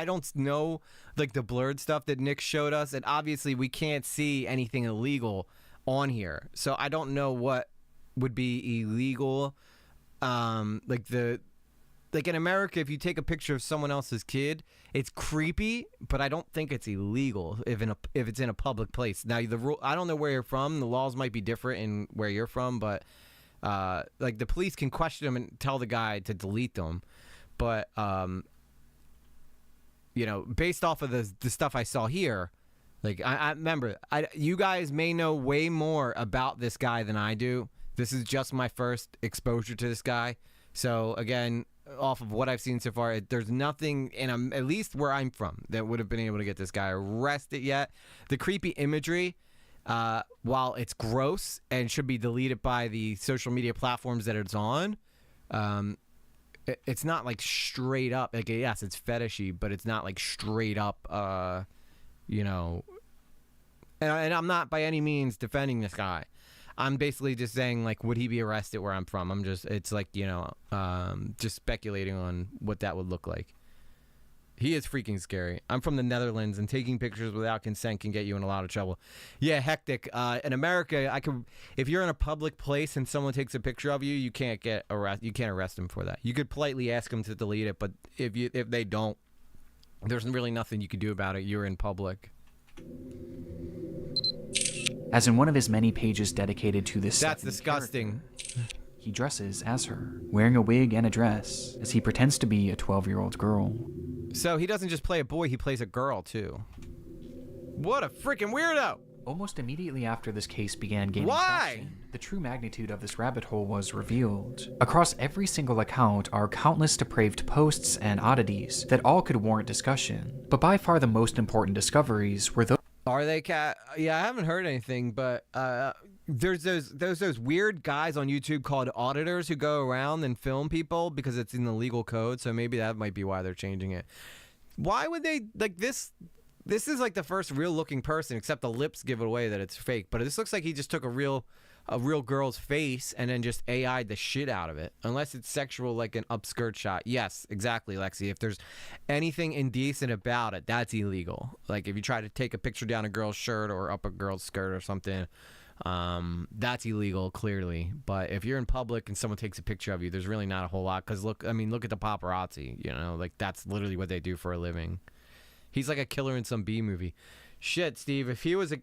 don't know, like, the blurred stuff that Nick showed us, and obviously we can't see anything illegal on here. So I don't know what would be illegal. Like in America, if you take a picture of someone else's kid, it's creepy, but I don't think it's illegal if it's in a public place. Now, I don't know where you're from. The laws might be different in where you're from, but like the police can question them and tell the guy to delete them. But you know, based off of the stuff I saw here, like I remember, you guys may know way more about this guy than I do. This is just my first exposure to this guy. So again, off of what I've seen so far, there's nothing in at least where I'm from that would have been able to get this guy arrested yet. The creepy imagery, while it's gross and should be deleted by the social media platforms that it's on, it's not like straight up. Like, yes, it's fetishy, but it's not like straight up. You know, and I'm not by any means defending this guy. I'm basically just saying, like, would he be arrested where I'm from? It's like, you know, just speculating on what that would look like. He is freaking scary. I'm from the Netherlands, and taking pictures without consent can get you in a lot of trouble. Yeah, Hectic. In America, if you're in a public place and someone takes a picture of you, you can't get you can't arrest them for that. You could politely ask them to delete it, but if they don't, there's really nothing you could do about it. You're in public. As in one of his many pages dedicated to this. That's disgusting. He dresses as her, wearing a wig and a dress, as he pretends to be a 12-year-old girl. So he doesn't just play a boy, he plays a girl, too. What a freaking weirdo! Almost immediately after this case began gaining traction, the true magnitude of this rabbit hole was revealed. Across every single account are countless depraved posts and oddities that all could warrant discussion. But by far the most important discoveries were those. Are they cat? Yeah, I haven't heard anything, but there's those weird guys on YouTube called auditors who go around and film people because it's in the legal code. So maybe that might be why they're changing it. Why would they like this? This is like the first real looking person, except the lips give it away that it's fake. But this looks like he just took a real a real girl's face and then just AI'd the shit out of it. Unless it's sexual, like an upskirt shot. Yes, exactly, Lexi. If there's anything indecent about it, that's illegal. Like if you try to take a picture down a girl's shirt or up a girl's skirt or something, that's illegal, clearly. But if you're in public and someone takes a picture of you, there's really not a whole lot. Because look at the paparazzi. You know, like that's literally what they do for a living. He's like a killer in some B movie. Shit, Steve. If he was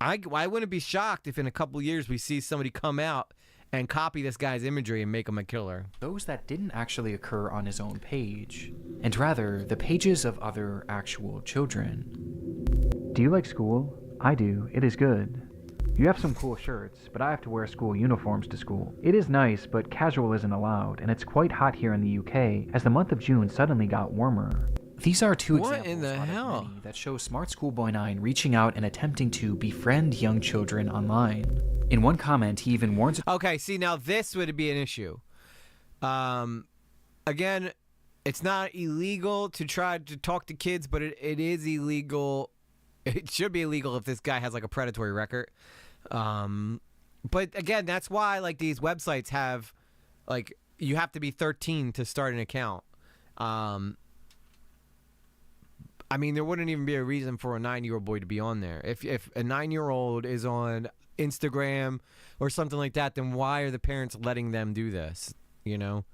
I wouldn't be shocked if in a couple years we see somebody come out and copy this guy's imagery and make him a killer. Those that didn't actually occur on his own page, and rather the pages of other actual children. Do you like school? I do. It is good. You have some cool shirts, but I have to wear school uniforms to school. It is nice, but casual isn't allowed, and it's quite hot here in the UK, as the month of June suddenly got warmer. These are two examples in the out of hell? many that show SmartSchoolboy9 reaching out and attempting to befriend young children online. In one comment, he even warns... Okay, see, now this would be an issue. Again, it's not illegal to try to talk to kids, but it is illegal. It should be illegal if this guy has like a predatory record. But again, that's why like these websites have like you have to be 13 to start an account. I mean, there wouldn't even be a reason for a 9-year-old boy to be on there. If a 9-year-old is on Instagram or something like that, then why are the parents letting them do this? You know.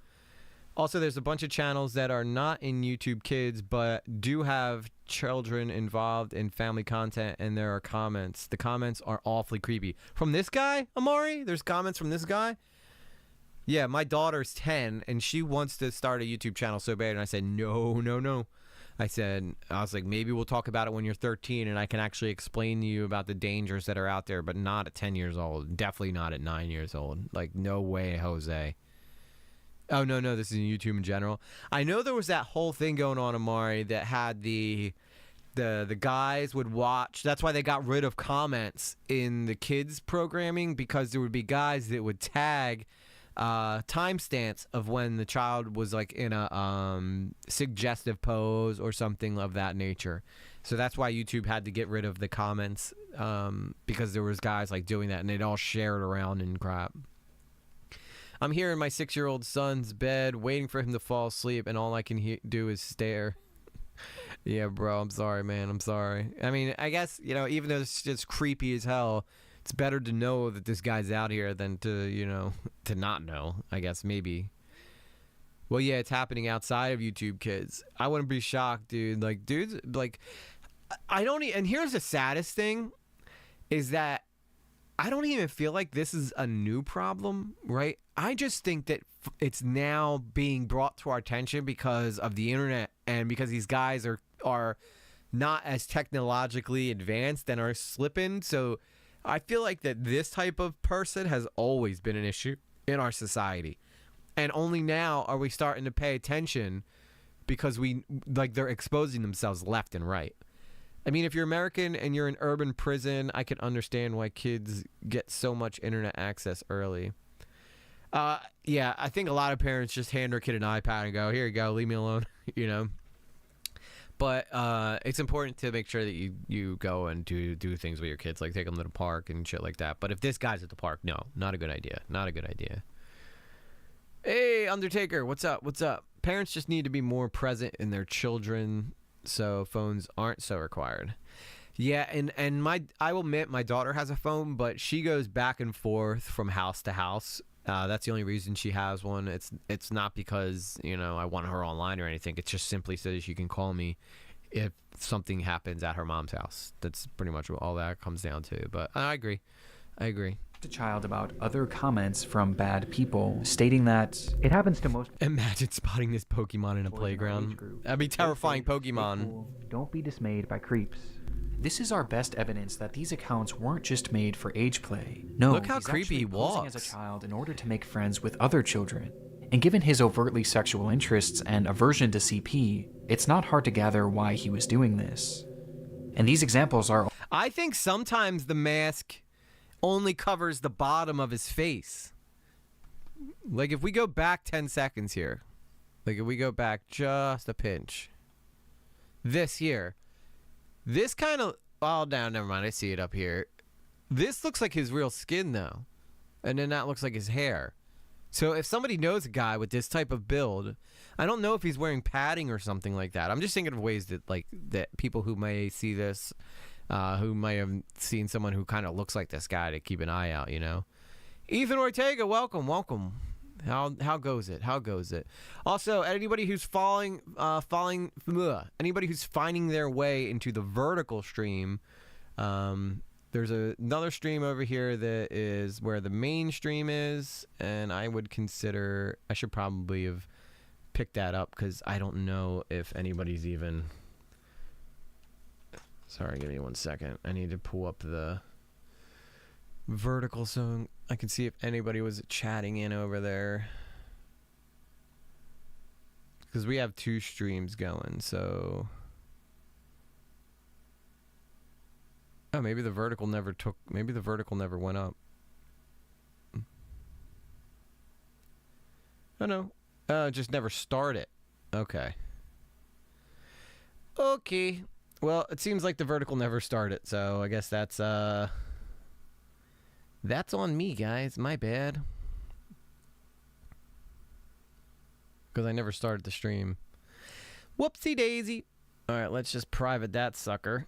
Also, there's a bunch of channels that are not in YouTube Kids, but do have children involved in family content, and there are comments. The comments are awfully creepy. From this guy, Amari? There's comments from this guy? Yeah, my daughter's 10, and she wants to start a YouTube channel so bad, and I said, no. I was like, maybe we'll talk about it when you're 13, and I can actually explain to you about the dangers that are out there, but not at 10 years old. Definitely not at 9 years old. Like, no way, Jose. Oh, no, this is YouTube in general. I know there was that whole thing going on, Amari, that had the guys would watch. That's why they got rid of comments in the kids programming, because there would be guys that would tag timestamps of when the child was like in a suggestive pose or something of that nature. So that's why YouTube had to get rid of the comments, because there was guys like doing that and they'd all share it around and crap. I'm here in my 6-year-old son's bed waiting for him to fall asleep, and all I can do is stare. Yeah, bro, I'm sorry, man. I'm sorry. I mean, I guess, you know, even though it's just creepy as hell, it's better to know that this guy's out here than to, you know, to not know, I guess, maybe. Well, yeah, it's happening outside of YouTube Kids. I wouldn't be shocked, dude. Like, dudes, like, I don't and here's the saddest thing, is that I don't even feel like this is a new problem, right? I just think that it's now being brought to our attention because of the internet and because these guys are not as technologically advanced and are slipping. So I feel like that this type of person has always been an issue in our society. And only now are we starting to pay attention because they're exposing themselves left and right. I mean, if you're American and you're in urban prison, I can understand why kids get so much internet access early. Yeah, I think a lot of parents just hand their kid an iPad and go, here you go, leave me alone, you know. But it's important to make sure that you go and do things with your kids, like take them to the park and shit like that. But if this guy's at the park, no, not a good idea. Not a good idea. Hey, Undertaker, what's up? What's up? Parents just need to be more present in their children, so phones aren't so required. Yeah, and I will admit my daughter has a phone, but she goes back and forth from house to house. That's the only reason she has one. It's not because, you know, I want her online or anything. It's just simply so that she can call me if something happens at her mom's house. That's pretty much all that comes down to. But I agree. The child about other comments from bad people stating that it happens to most. Imagine spotting this Pokemon in a playground. That'd be terrifying. Pokemon. Cool. Don't be dismayed by creeps. This is our best evidence that these accounts weren't just made for age play. No, look how he's creepy he posing walks as a child in order to make friends with other children. And given his overtly sexual interests and aversion to CP, it's not hard to gather why he was doing this. And these examples are. I think sometimes the mask only covers the bottom of his face. Like if we go back 10 seconds here, like if we go back just a pinch, this kind of, oh, no, never mind. I see it up here. This looks like his real skin though. And then that looks like his hair. So if somebody knows a guy with this type of build, I don't know if he's wearing padding or something like that. I'm just thinking of ways that that people who may see this, who may have seen someone who kind of looks like this guy, to keep an eye out, you know. Ethan Ortega, welcome. How goes it? How goes it? Also, anybody who's anybody who's finding their way into the vertical stream, there's another stream over here that is where the main stream is, and I would consider I should probably have picked that up because I don't know if anybody's even. Sorry, give me 1 second. I need to pull up the vertical so I can see if anybody was chatting in over there. Because we have 2 streams going, so. Oh, maybe the vertical never went up. Oh no. It just never started. Okay. Okay. Well, it seems like the vertical never started, so I guess that's on me, guys. My bad. Because I never started the stream. Whoopsie daisy. Alright, let's just private that sucker.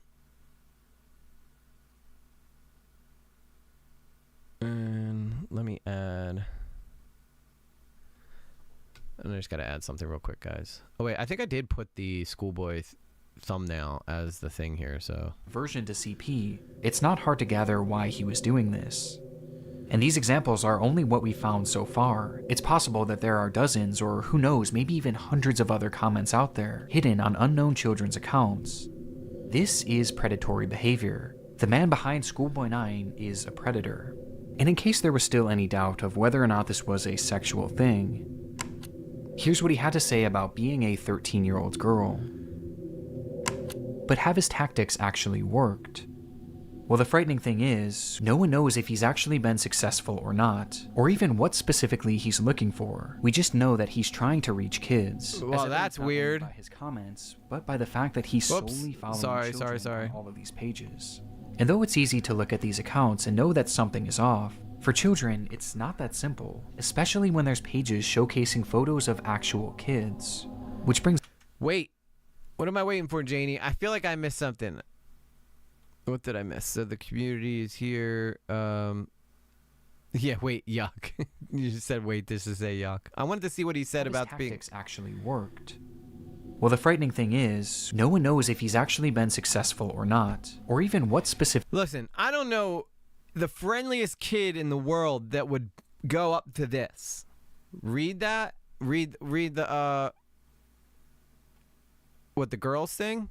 And let me add. And I just gotta add something real quick, guys. Oh wait, I think I did put the schoolboy thumbnail as the thing here, so. Version to CP, it's not hard to gather why he was doing this. And these examples are only what we found so far. It's possible that there are dozens, or who knows, maybe even hundreds of other comments out there, hidden on unknown children's accounts. This is predatory behavior. The man behind Schoolboy9 is a predator. And in case there was still any doubt of whether or not this was a sexual thing, here's what he had to say about being a 13-year-old girl. But have his tactics actually worked? Well, the frightening thing is, no one knows if he's actually been successful or not, or even what specifically he's looking for. We just know that he's trying to reach kids. Well, that's weird. By his comments, but by the fact that he's solely following children on all of these pages. And though it's easy to look at these accounts and know that something is off, for children, it's not that simple, especially when there's pages showcasing photos of actual kids. Which brings... Wait, what am I waiting for, Janie? I feel like I missed something. What did I miss? So the community is here. Yeah, wait, yuck. You just said wait, this is a yuck. I wanted to see what he said about being... tactics actually worked. Well, the frightening thing is, no one knows if he's actually been successful or not, or even what specific... Listen, I don't know the friendliest kid in the world that would go up to this. Read that? Read the, what the girls sing?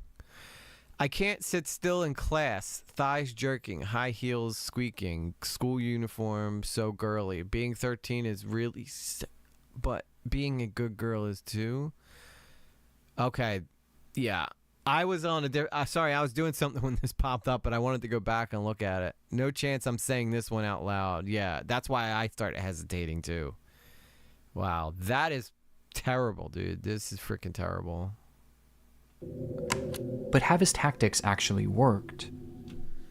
I can't sit still in class. Thighs jerking, high heels squeaking, school uniform so girly. Being 13 is really... but being a good girl is too... Okay, yeah. I was on a sorry, I was doing something when this popped up, but I wanted to go back and look at it. No chance I'm saying this one out loud. Yeah, that's why I started hesitating too. Wow, that is terrible, dude. This is freaking terrible. But have his tactics actually worked?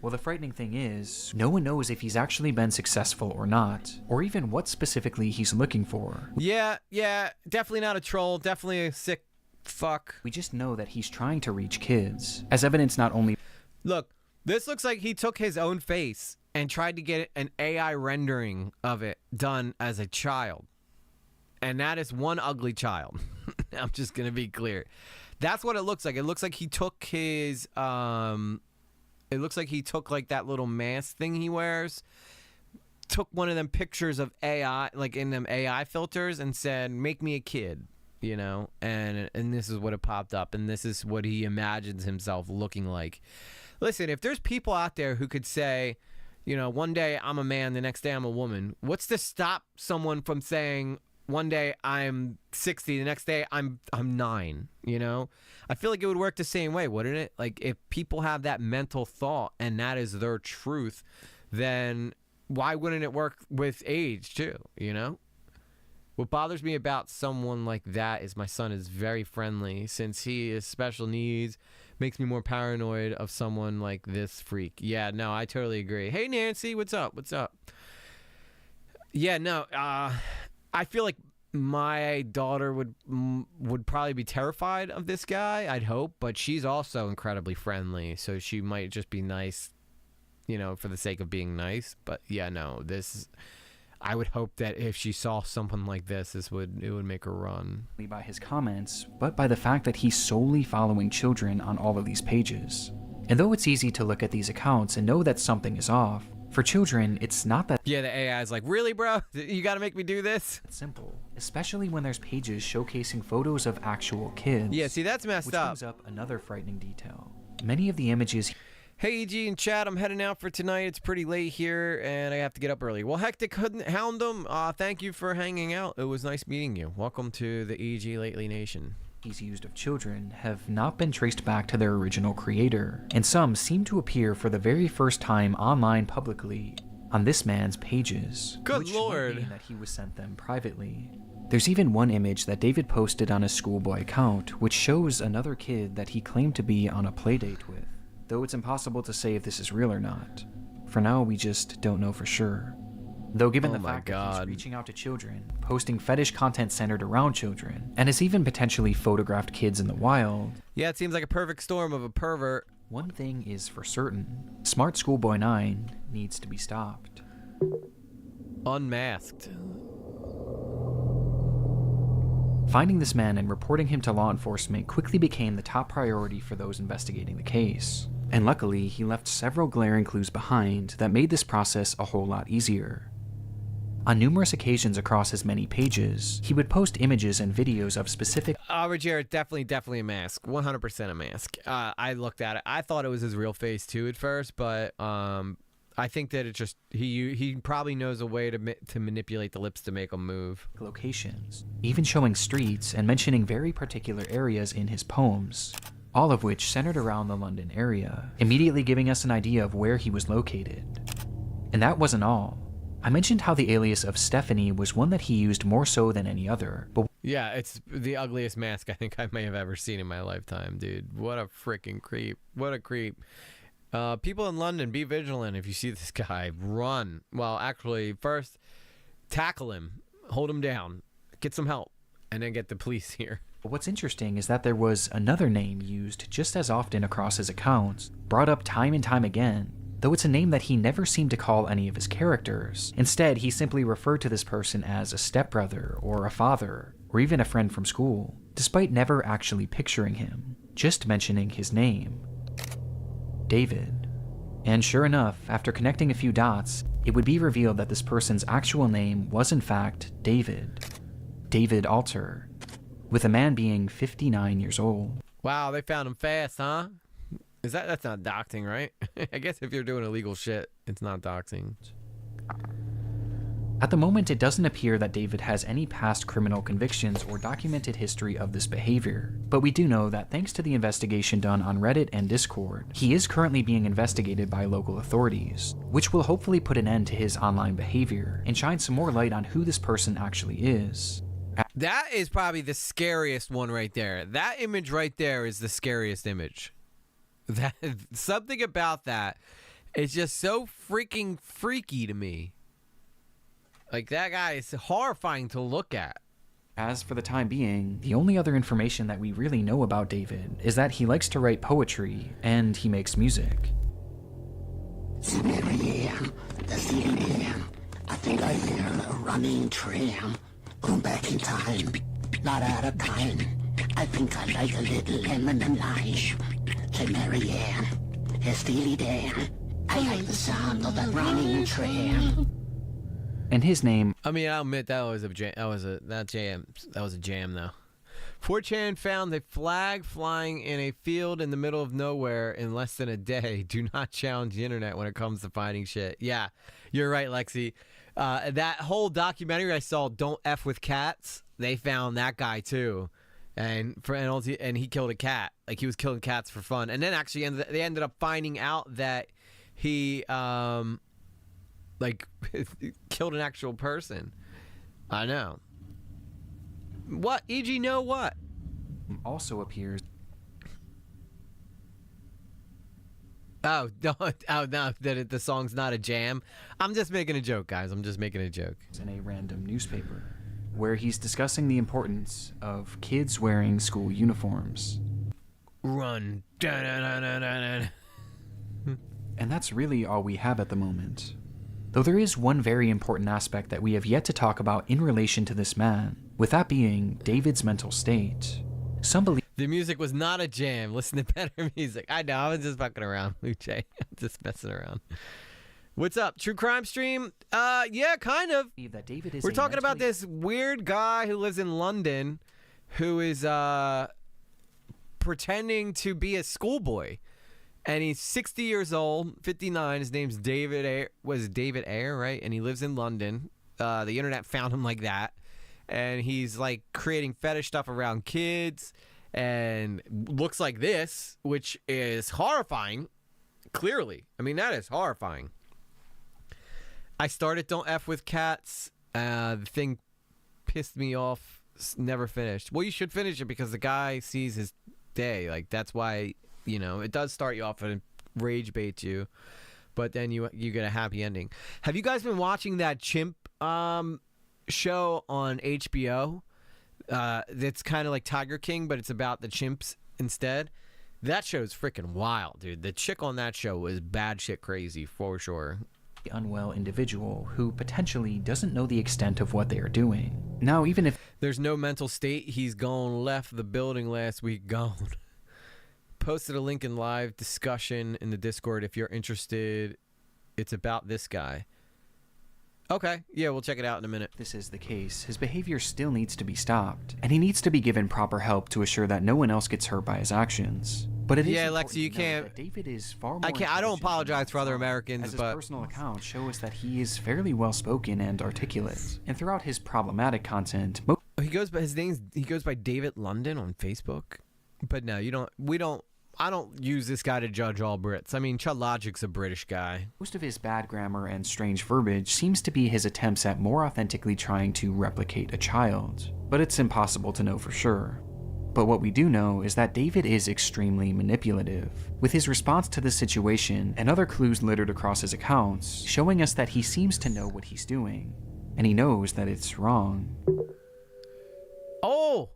Well, the frightening thing is, no one knows if he's actually been successful or not, or even what specifically he's looking for. Yeah, definitely not a troll, definitely a sick fuck. We just know that he's trying to reach kids, as evidence not only... Look, this looks like he took his own face and tried to get an AI rendering of it done as a child. And that is one ugly child. I'm just going to be clear. That's what it looks like. It looks like he took his, it looks like he took like that little mask thing he wears, took one of them pictures of AI, like in them AI filters, and said, make me a kid. You know, and this is what it popped up, and this is what he imagines himself looking like. Listen, if there's people out there who could say, you know, one day I'm a man, the next day I'm a woman, what's to stop someone from saying one day I'm 60, the next day I'm 9, you know? I feel like it would work the same way, wouldn't it? Like, if people have that mental thought and that is their truth, then why wouldn't it work with age too, you know? What bothers me about someone like that is my son is very friendly. Since he has special needs, makes me more paranoid of someone like this freak. Yeah, no, I totally agree. Hey, Nancy, what's up? What's up? Yeah, no. I feel like my daughter would probably be terrified of this guy. I'd hope, but she's also incredibly friendly, so she might just be nice, for the sake of being nice. But yeah, no. I would hope that if she saw someone like this, it would make her run. By his comments, but by the fact that he's solely following children on all of these pages. And though it's easy to look at these accounts and know that something is off, for children, it's not that Yeah, the AI is like, really, bro? You gotta make me do this? simple, especially when there's pages showcasing photos of actual kids. Yeah, see, that's messed which up. brings up another frightening detail. Many of the images Hey, EG and Chad, I'm heading out for tonight. It's pretty late here, and I have to get up early. Well, Hectic Houndum, thank you for hanging out. It was nice meeting you. Welcome to the EG Lately Nation. he's used of children have not been traced back to their original creator, and some seem to appear for the very first time online publicly on this man's pages. Good which lord. might mean that he was sent them privately. There's even one image that David posted on his schoolboy account, which shows another kid that he claimed to be on a playdate with, though it's impossible to say if this is real or not. For now, we just don't know for sure. Though given the fact that he's reaching out to children, posting fetish content centered around children, and has even potentially photographed kids in the wild, Yeah, it seems like a perfect storm of a pervert. one thing is for certain: SmartSchoolboy9 needs to be stopped. Unmasked. Finding this man and reporting him to law enforcement quickly became the top priority for those investigating the case. And luckily, he left several glaring clues behind that made this process a whole lot easier. On numerous occasions across his many pages, he would post images and videos of specific Rogero, definitely a mask. 100% a mask. I looked at it. I thought it was his real face too at first, but I think that it just he probably knows a way to manipulate the lips to make them move. locations, even showing streets and mentioning very particular areas in his poems, all of which centered around the London area, immediately giving us an idea of where he was located. And that wasn't all. I mentioned how the alias of Stephanie was one that he used more so than any other, but Yeah, it's the ugliest mask I think I may have ever seen in my lifetime, dude. What a freaking creep. What a creep. People in London, be vigilant. If you see this guy, run. Well, actually, first, tackle him. Hold him down. Get some help. And then get the police here. what's interesting is that there was another name used just as often across his accounts, brought up time and time again, though it's a name that he never seemed to call any of his characters. Instead, he simply referred to this person as a stepbrother or a father, or even a friend from school, despite never actually picturing him, just mentioning his name: David. And sure enough, after connecting a few dots, it would be revealed that this person's actual name was in fact David Alter, with the man being 59 years old. Wow, they found him fast, huh? That's not doxing, right? I guess if you're doing illegal shit, it's not doxing. At the moment, it doesn't appear that David has any past criminal convictions or documented history of this behavior, but we do know that thanks to the investigation done on Reddit and Discord, he is currently being investigated by local authorities, which will hopefully put an end to his online behavior and shine some more light on who this person actually is. That is probably the scariest one right there. That image right there is the scariest image. That something about that is just so freaking freaky to me. Like, that guy is horrifying to look at. As for the time being, the only other information that we really know about David is that he likes to write poetry and he makes music. The ceiling jam. I think I hear a running tram. Going back in time, not out of time. I think I like a little lemon and lime. Say Mary Ann, hey Steely Dan. I like the sound of that running tram. And his name, I mean, I'll admit that was a jam. That was a jam, though. 4chan found a flag flying in a field in the middle of nowhere in less than a day. Do not challenge the internet when it comes to finding shit. Yeah, you're right, Lexi. That whole documentary I saw, Don't F with Cats, they found that guy too. And he killed a cat. Like, he was killing cats for fun. And then actually they ended up finding out that he killed an actual person. I know. What? EG know what? also appears Oh, no, oh no, the song's not a jam. I'm just making a joke, guys. I'm just making a joke. In a random newspaper, where he's discussing the importance of kids wearing school uniforms. Run. Dun-dun-dun-dun-dun. And that's really all we have at the moment. Though there is one very important aspect that we have yet to talk about in relation to this man, with that being David's mental state. Some believe The music was not a jam. Listen to better music. I know. I was just fucking around, Luce. I'm just messing around. What's up? True crime stream? Yeah, kind of. that David is We're a talking about mentally- this weird guy who lives in London who is pretending to be a schoolboy. And he's 60 years old, 59. His name's David Ayer, right? And he lives in London. The internet found him like that. And he's like creating fetish stuff around kids and looks like this, which is horrifying. Clearly. I mean, that is horrifying. I started Don't F with Cats. The thing pissed me off. Never finished. Well, you should finish it because the guy sees his day. Like, that's why, you know, it does start you off and rage bait you. But then you get a happy ending. Have you guys been watching that chimp show on HBO? That's kind of like Tiger King, but it's about the chimps instead. That show's freaking wild, dude. The chick on that show was bad shit crazy for sure. Unwell individual who potentially doesn't know the extent of what they are doing. Now, even if There's no mental state. He's gone, left the building last week, gone. Posted a link in live discussion in the Discord if you're interested. It's about this guy. Okay, yeah, we'll check it out in a minute. this is the case, his behavior still needs to be stopped, and he needs to be given proper help to assure that no one else gets hurt by his actions. But it is Yeah, important Lexi, you to note can't- that David is far more I don't intelligent apologize than for other some, Americans, as his but personal accounts show us that he is fairly well spoken and articulate. And throughout his problematic content, he goes by he goes by David London on Facebook. But no, I don't use this guy to judge all Brits. I mean, Chud Logic's a British guy. most of his bad grammar and strange verbiage seems to be his attempts at more authentically trying to replicate a child. But it's impossible to know for sure. But what we do know is that David is extremely manipulative, with his response to the situation and other clues littered across his accounts showing us that he seems to know what he's doing, and he knows that it's wrong. Oh!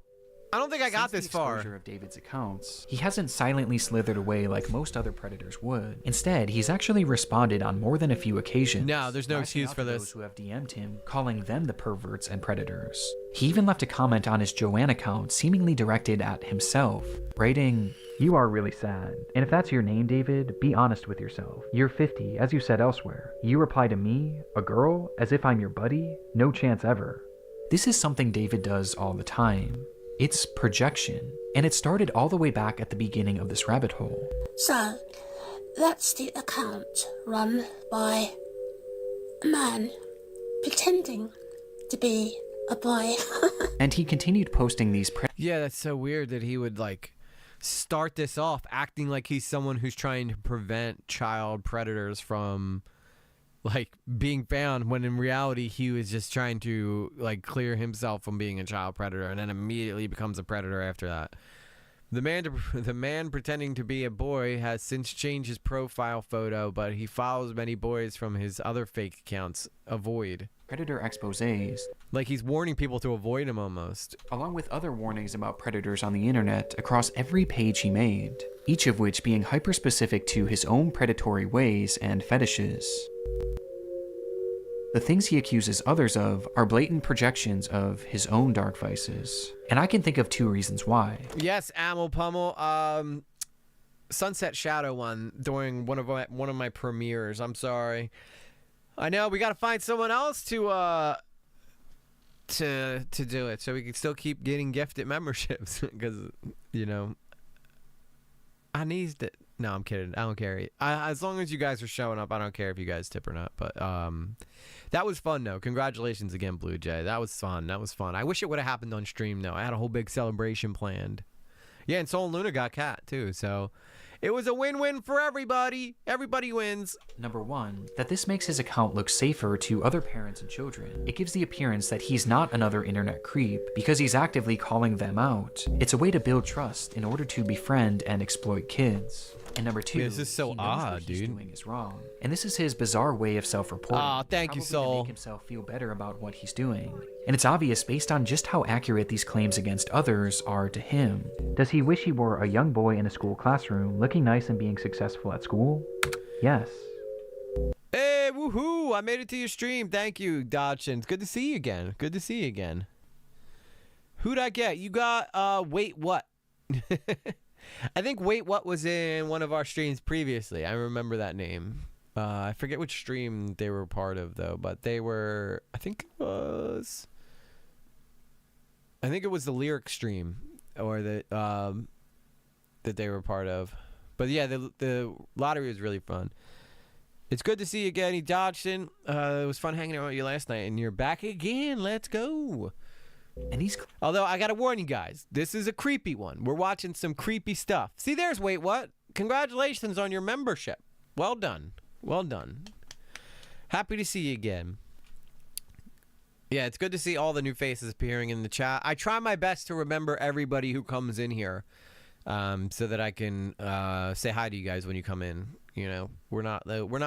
I don't think I got Since this the far. exposure of David's accounts, he hasn't silently slithered away like most other predators would. Instead, he's actually responded on more than a few occasions. No, there's no lashing excuse out for to this. those who have DM'd him, calling them the perverts and predators. He even left a comment on his Joanne account seemingly directed at himself, writing, "You are really sad. And if that's your name, David, be honest with yourself. You're 50, as you said elsewhere. You reply to me, a girl, as if I'm your buddy? No chance ever." This is something David does all the time. It's projection, and it started all the way back at the beginning of this rabbit hole. So, that's the account run by a man pretending to be a boy. And he continued posting these Yeah, that's so weird that he would like start this off acting like he's someone who's trying to prevent child predators from like being found, when in reality he was just trying to like clear himself from being a child predator, and then immediately becomes a predator after that. The man pretending to be a boy has since changed his profile photo, but he follows many boys from his other fake accounts. Avoid. predator exposés, Like he's warning people to avoid him almost. along with other warnings about predators on the internet across every page he made, each of which being hyper-specific to his own predatory ways and fetishes. The things he accuses others of are blatant projections of his own dark vices, and I can think of two reasons why. Yes, Amel Pummel. Sunset Shadow won during one of my premieres. I'm sorry. I know we got to find someone else to do it, so we can still keep getting gifted memberships because you know I need it. No, I'm kidding. I don't care. As long as you guys are showing up, I don't care if you guys tip or not. But that was fun, though. Congratulations again, Blue Jay. That was fun. I wish it would have happened on stream, though. I had a whole big celebration planned. Yeah, and Soul and Luna got Cat, too. So it was a win-win for everybody. Everybody wins. Number one, that this makes his account look safer to other parents and children. It gives the appearance that he's not another internet creep because he's actively calling them out. It's a way to build trust in order to befriend and exploit kids. And number 2, this is so he knows odd, what he's dude. doing is wrong. And this is his bizarre way of self-reporting. Aw, thank you, probably to Soul. make himself feel better about what he's doing. And it's obvious based on just how accurate these claims against others are to him. Does he wish he were a young boy in a school classroom, looking nice and being successful at school? Yes. Hey, woohoo! I made it to your stream. Thank you, Dodson. It's good to see you again. Good to see you again. Who'd I get? You got, Wait What? I think Wait What was in one of our streams previously. I remember that name. I forget which stream they were part of, though, but they were, I think it was the lyric stream, or that they were part of. But yeah, the lottery was really fun. It's good to see you again, Dodson. It was fun hanging out with you last night, and you're back again. Let's go. And he's... Although, I gotta warn you guys, this is a creepy one. We're watching some creepy stuff. See, there's Wait What? Congratulations on your membership. Well done. Well done. Happy to see you again. Yeah, it's good to see all the new faces appearing in the chat. I try my best to remember everybody who comes in here, so that I can say hi to you guys when you come in. You know, we're not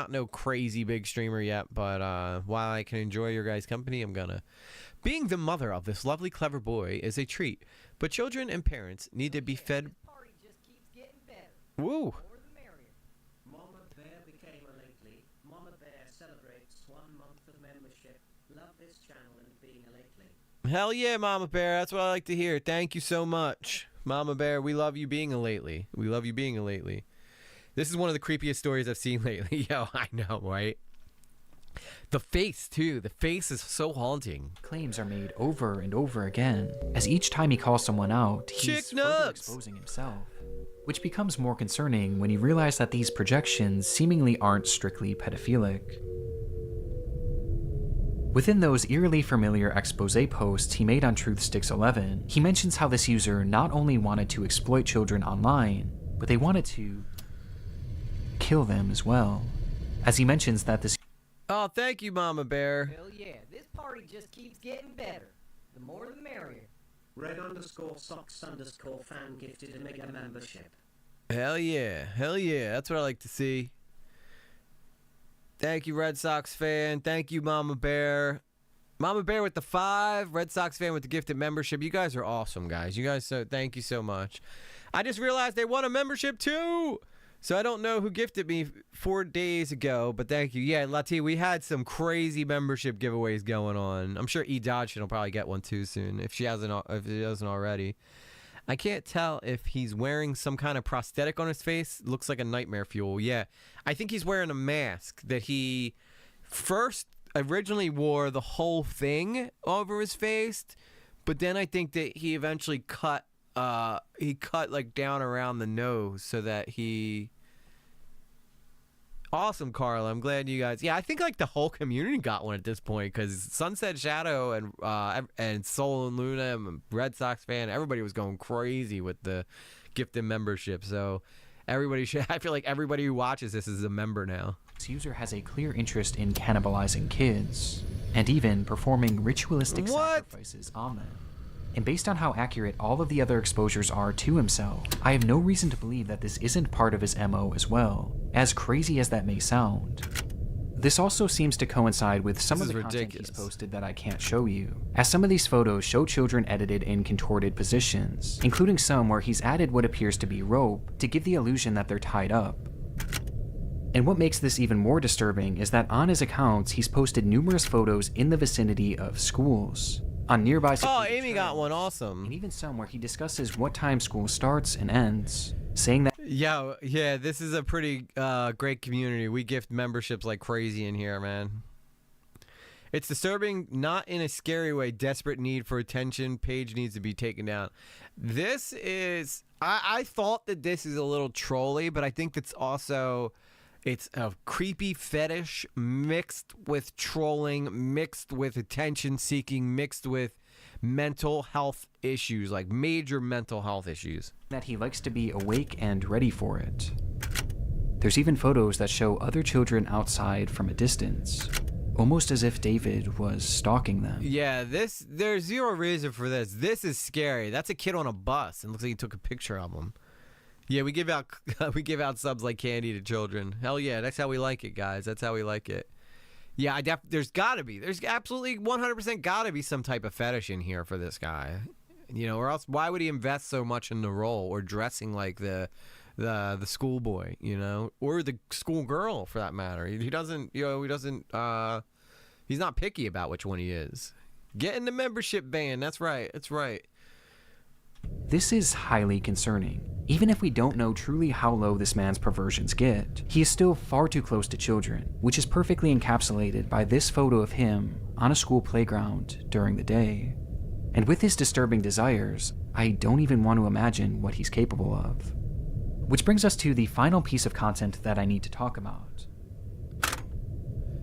no crazy big streamer yet, but while I can enjoy your guys' company, I'm gonna. Being the mother of this lovely, clever boy is a treat, but children and parents need to be fed. Woo! Mama Bear became a lately. Mama Bear celebrates 1 month of membership. Love this channel and being a lately. Hell yeah, Mama Bear. That's what I like to hear. Thank you so much, Mama Bear. We love you being a lately. We love you being a lately. This is one of the creepiest stories I've seen lately. Yo, I know, right? The face, too. The face is so haunting. Claims are made over and over again, as each time he calls someone out, he's Chick further nuts! exposing himself. Which becomes more concerning when you realize that these projections seemingly aren't strictly pedophilic. Within those eerily familiar expose posts he made on Truthsticks 11, he mentions how this user not only wanted to exploit children online, but they wanted to kill them as well. As he mentions that this... Oh, thank you, Mama Bear. Hell yeah, this party just keeps getting better. The more the merrier. Red_socks_fan gifted a mega membership. Hell yeah. Hell yeah. That's what I like to see. Thank you, Red Sox fan. Thank you, Mama Bear. Mama Bear with the 5. Red Sox fan with the gifted membership. You guys are awesome, guys. You guys, thank you so much. I just realized they won a membership, too. So I don't know who gifted me 4 days ago, but thank you. Yeah, Lati, we had some crazy membership giveaways going on. I'm sure E. Dodson will probably get one too soon if she doesn't already. I can't tell if he's wearing some kind of prosthetic on his face. Looks like a nightmare fuel. Yeah, I think he's wearing a mask that he first originally wore the whole thing over his face, but then I think that he eventually cut like down around the nose so that he... Awesome, Carla. I'm glad you guys... Yeah, I think like the whole community got one at this point because Sunset Shadow and Soul and Luna and Red Sox fan, everybody was going crazy with the gifted membership. So everybody should... I feel like everybody who watches this is a member now. This user has a clear interest in cannibalizing kids, and even performing ritualistic sacrifices on them. And based on how accurate all of the other exposures are to himself, I have no reason to believe that this isn't part of his MO as well, as crazy as that may sound. This also seems to coincide with some of the content he's posted that I can't show you, as some of these photos show children edited in contorted positions, including some where he's added what appears to be rope to give the illusion that they're tied up. And what makes this even more disturbing is that on his accounts he's posted numerous photos in the vicinity of schools, on nearby... Oh, Amy got one, awesome. And even some where he discusses what time school starts and ends, saying that... Yeah, this is a pretty great community. We gift memberships like crazy in here, man. It's disturbing, not in a scary way. Desperate need for attention. Page needs to be taken down. This is... I thought that this is a little trolly, but I think that's also... It's a creepy fetish mixed with trolling, mixed with attention seeking, mixed with mental health issues, like major mental health issues. That he likes to be awake and ready for it. There's even photos that show other children outside from a distance, almost as if David was stalking them. Yeah, there's zero reason for this. This is scary. That's a kid on a bus, and looks like he took a picture of him. Yeah, we give out we give out subs like candy to children. Hell yeah, that's how we like it, guys. That's how we like it. Yeah, there's absolutely 100% gotta be some type of fetish in here for this guy. You know, or else why would he invest so much in the role or dressing like the schoolboy, you know, or the schoolgirl for that matter? He doesn't, you know, he's not picky about which one he is. Get in the membership band. That's right. That's right. This is highly concerning. Even if we don't know truly how low this man's perversions get, he is still far too close to children, which is perfectly encapsulated by this photo of him on a school playground during the day. And with his disturbing desires, I don't even want to imagine what he's capable of. Which brings us to the final piece of content that I need to talk about.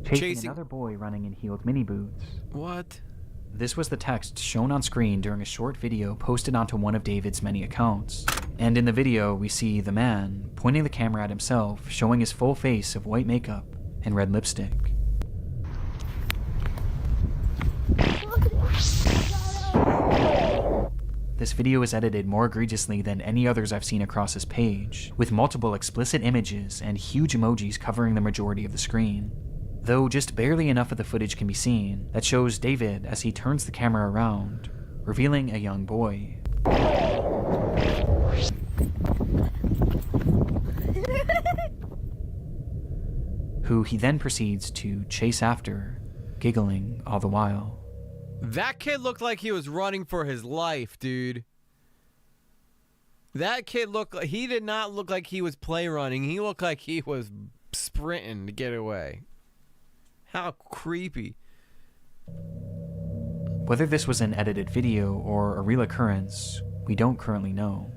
Chasing another boy running in heeled mini boots. What? This was the text shown on screen during a short video posted onto one of David's many accounts. And in the video, we see the man pointing the camera at himself, showing his full face of white makeup and red lipstick. This video is edited more egregiously than any others I've seen across his page, with multiple explicit images and huge emojis covering the majority of the screen. Though just barely enough of the footage can be seen that shows David as he turns the camera around, revealing a young boy. Who he then proceeds to chase after, giggling all the while. That kid looked like he was running for his life, dude. That kid he did not look like he was play running. He looked like he was sprinting to get away. How creepy. Whether this was an edited video or a real occurrence, we don't currently know.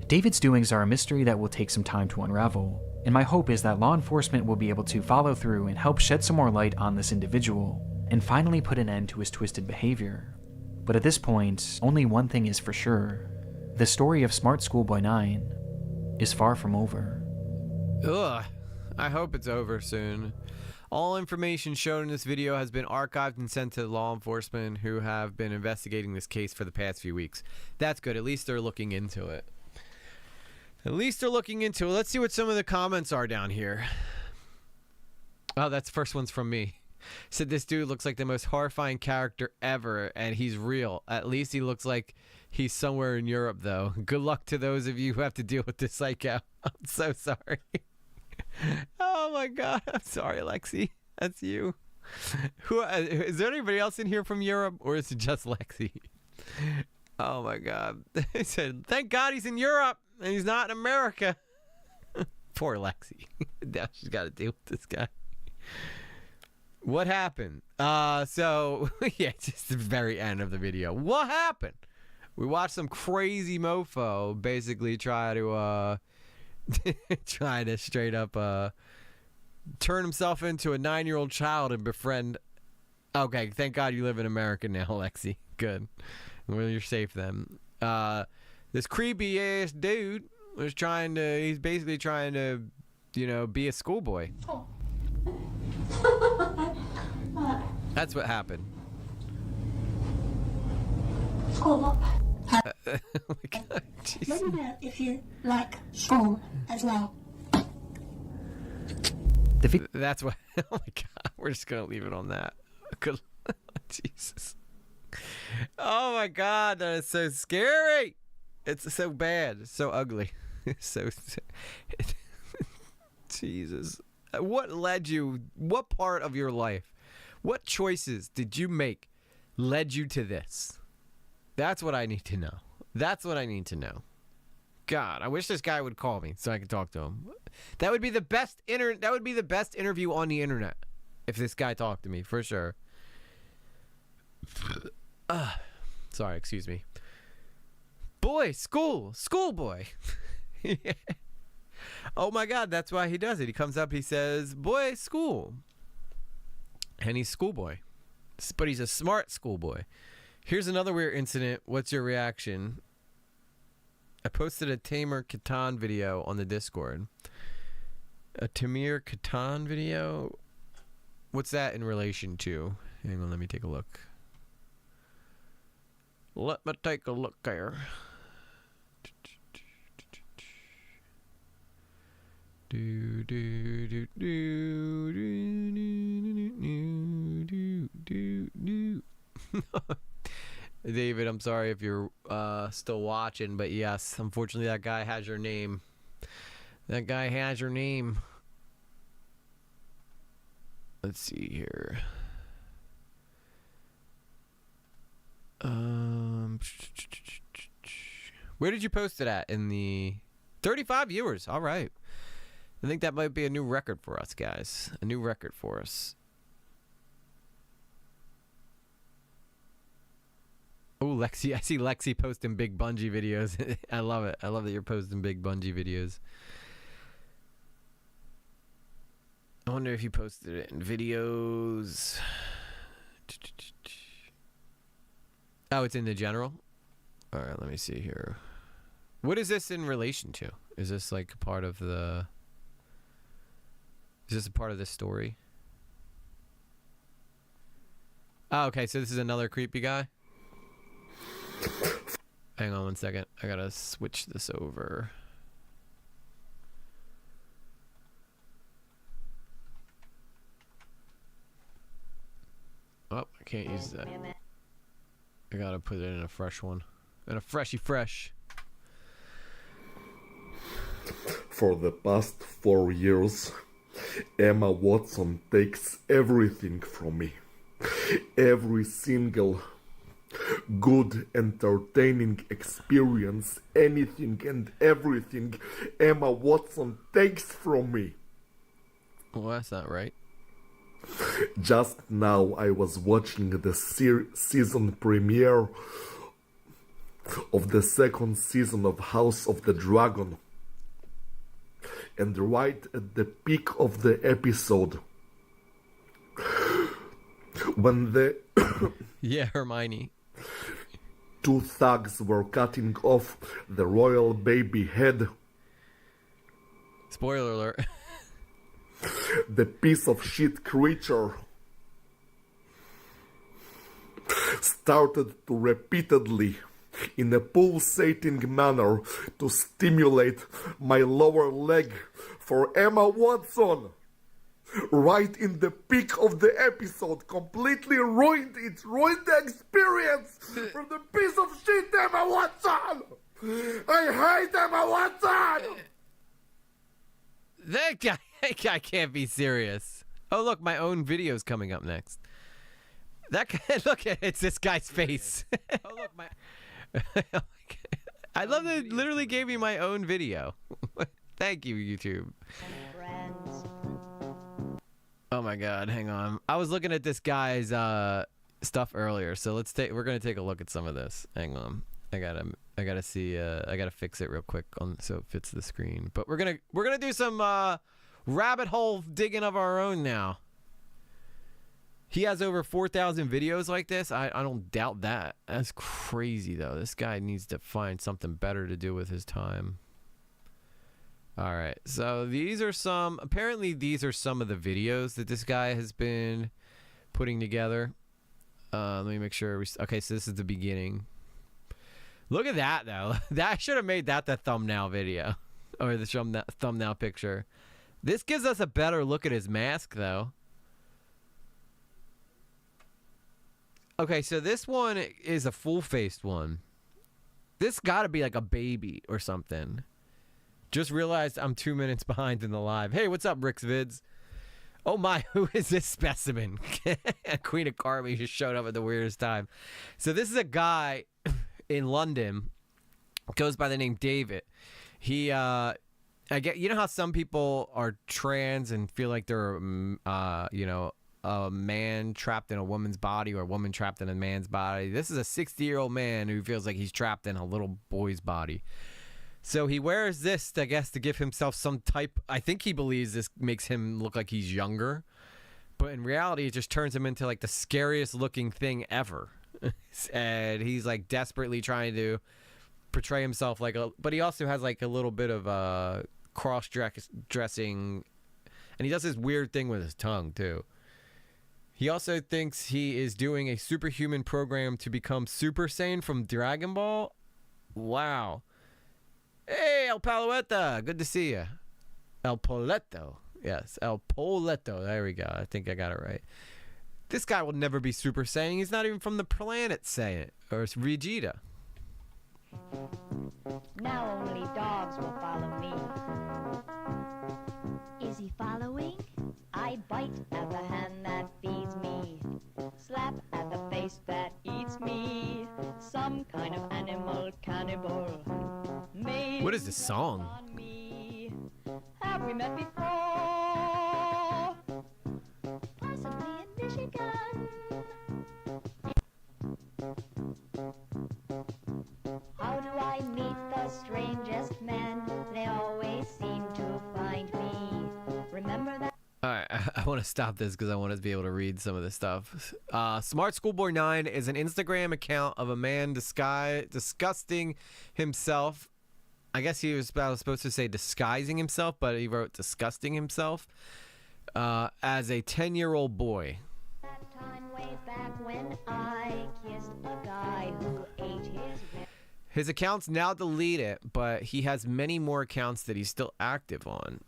David's doings are a mystery that will take some time to unravel, and my hope is that law enforcement will be able to follow through and help shed some more light on this individual, and finally put an end to his twisted behavior. But at this point, only one thing is for sure. The story of SmartSchoolboy9 is far from over. Ugh. I hope it's over soon. All information shown in this video has been archived and sent to law enforcement who have been investigating this case for the past few weeks. That's good. At least they're looking into it. Let's see what some of the comments are down here. Oh, that's the first one's from me. Said this dude looks like the most horrifying character ever, and he's real. At least he looks like he's somewhere in Europe, though. Good luck to those of you who have to deal with this psycho. I'm so sorry. Oh my god, I'm sorry, Lexi. That's you. Is there anybody else in here from Europe, or is it just Lexi? Oh my god. He said, thank God he's in Europe and he's not in America. Poor Lexi. Now she's got to deal with this guy. What happened? So yeah, just the very end of the video. What happened? We watched some crazy mofo basically try to straight up turn himself into a 9-year-old child and befriend. Okay, thank God you live in America now, Lexi. Good. Well, you're safe then. This creepy ass dude was he's basically trying to, you know, be a schoolboy. That's what happened. School. Oh my God, jeez. Let me know if you like school as well. That's what. Oh my God, we're just gonna leave it on that. Good. Jesus. Oh my God, that is so scary. It's so bad. It's so ugly. It's so. Jesus. What led you? What part of your life? What choices did you make led you to this? That's what I need to know. That's what I need to know. God, I wish this guy would call me so I could talk to him. That would be the best interview on the internet if this guy talked to me, for sure. Sorry, excuse me. Boy, schoolboy. Yeah. Oh my God, that's why he does it. He comes up, he says, boy, school. And he's schoolboy. But he's a smart schoolboy. Here's another weird incident. What's your reaction? I posted a Tamer Katan video on the Discord. A Tamir Katan video? What's that in relation to? Hang on, let me take a look. Let me take a look here. Do do do do do do do do. David, I'm sorry if you're still watching, but yes, unfortunately that guy has your name. That guy has your name. Let's see here. Where did you post it at? In the 35 viewers. All right. I think that might be a new record for us, guys. A new record for us. Oh, Lexi. I see Lexi posting big bungee videos. I love it. I love that you're posting big bungee videos. I wonder if you posted it in videos. Oh, it's in the general? All right, let me see here. What is this in relation to? Is this like a part of the... Is this a part of this story? Oh, okay, so this is another creepy guy? Hang on one second. I gotta switch this over. Oh, I can't use that. I gotta put it in a fresh one. In a freshy fresh. For the past 4 years, Emma Watson takes everything from me. Every single good, entertaining experience, anything and everything Emma Watson takes from me. Well, that's not right. Just now I was watching the season premiere of the second season of House of the Dragon. And right at the peak of the episode, when the Yeah, Hermione. two thugs were cutting off the royal baby head, Spoiler alert. the piece of shit creature started to repeatedly, in a pulsating manner, to stimulate my lower leg for Emma Watson. Right in the peak of the episode, completely ruined it, ruined the experience from the piece of shit Emma Watson. I hate Emma Watson. That guy can't be serious. Oh, look, my own video's coming up next. That guy, look at it's this guy's face. Oh, look, my. I love that it literally gave me my own video. Thank you, YouTube. Oh my God, hang on. I was looking at this guy's stuff earlier, so we're gonna take a look at some of this. Hang on. I gotta see. I gotta fix it real quick so it fits the screen. But we're gonna do some rabbit hole digging of our own now. He has over 4,000 videos like this. I don't doubt that. That's crazy though. This guy needs to find something better to do with his time. All right. So apparently these are some of the videos that this guy has been putting together. Let me make sure. Okay, so this is the beginning. Look at that though. That should have made that the thumbnail video or the thumbnail picture. This gives us a better look at his mask though. Okay, so this one is a full-faced one. This got to be like a baby or something. Just realized I'm 2 minutes behind in the live. Hey, what's up, Rick's Vids? Oh my, who is this specimen? Queen of Carby just showed up at the weirdest time. So this is a guy in London, goes by the name David. He, you know how some people are trans and feel like they're, you know, a man trapped in a woman's body or a woman trapped in a man's body. This is a 60-year-old man who feels like he's trapped in a little boy's body. So he wears this, I guess, to give himself some type. I think he believes this makes him look like he's younger. But in reality, it just turns him into like the scariest looking thing ever. And he's like desperately trying to portray himself like but he also has like a little bit of cross-dressing. And he does this weird thing with his tongue, too. He also thinks he is doing a superhuman program to become Super Saiyan from Dragon Ball. Wow. Hey, El Palueta. Good to see you. El Poletto. Yes, El Poletto. There we go. I think I got it right. This guy will never be Super Saiyan. He's not even from the planet Saiyan. Or it's Vegeta. Now only dogs will follow me. Is he following? I bite at the hand that feeds me. Slap at the face that eats me. Some kind of animal cannibal. What is this song? On me. Have we met before? Possibly in Michigan. How do I meet the strangest men? They always seem to find me. Remember that? Alright, I want to stop this because I want to be able to read some of this stuff. SmartSchoolboy9 is an Instagram account of a man disgusting himself. I guess he was supposed to say disguising himself, but he wrote disgusting himself as a 10-year-old boy. That time way back when I kissed a guy who ate his... His account's now deleted, but he has many more accounts that he's still active on.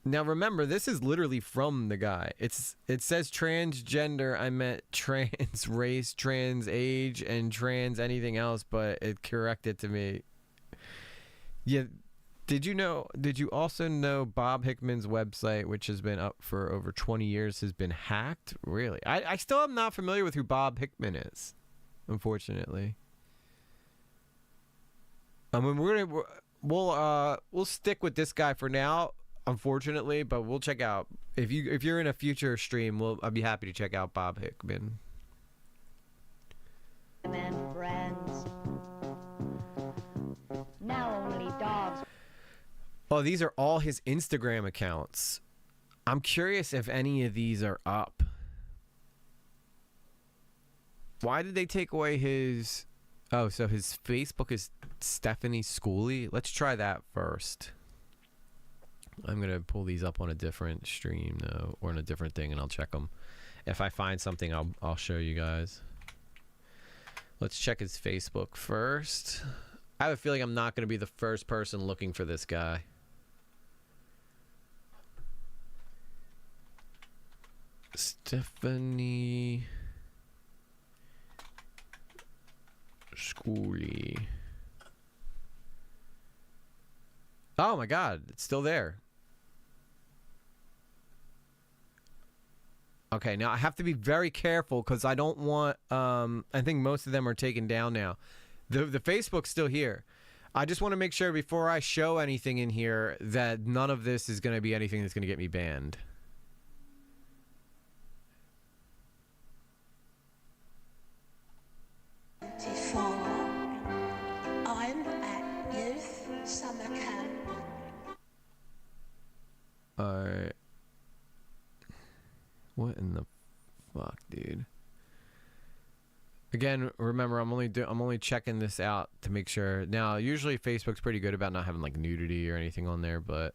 Now remember, this is literally from the guy. It says transgender. I meant trans race, trans age, and trans anything else, but it corrected to me. Yeah. Did you also know Bob Hickman's website, which has been up for over 20 years, has been hacked? Really? I still am not familiar with who Bob Hickman is, unfortunately. I mean, we'll stick with this guy for now, unfortunately, but we'll check out if you're in a future stream. I'll be happy to check out Bob Hickman. And friends. Now only dogs. Oh, these are all his Instagram accounts. I'm curious if any of these are up. Why did they take away his... Oh, so his Facebook is Stephanie Schooley. Let's try that first. I'm going to pull these up on a different stream, though, or on a different thing, and I'll check them. If I find something, I'll show you guys. Let's check his Facebook first. I have a feeling I'm not going to be the first person looking for this guy. Stephanie Schooley. Oh my god, it's still there. Okay, now I have to be very careful because I don't want I think most of them are taken down now. The Facebook's still here. I just want to make sure before I show anything in here that none of this is going to be anything that's going to get me banned. I'm at youth summer camp. Alright. What in the fuck, dude? Again, remember, I'm only checking this out to make sure. Now, usually Facebook's pretty good about not having like nudity or anything on there, but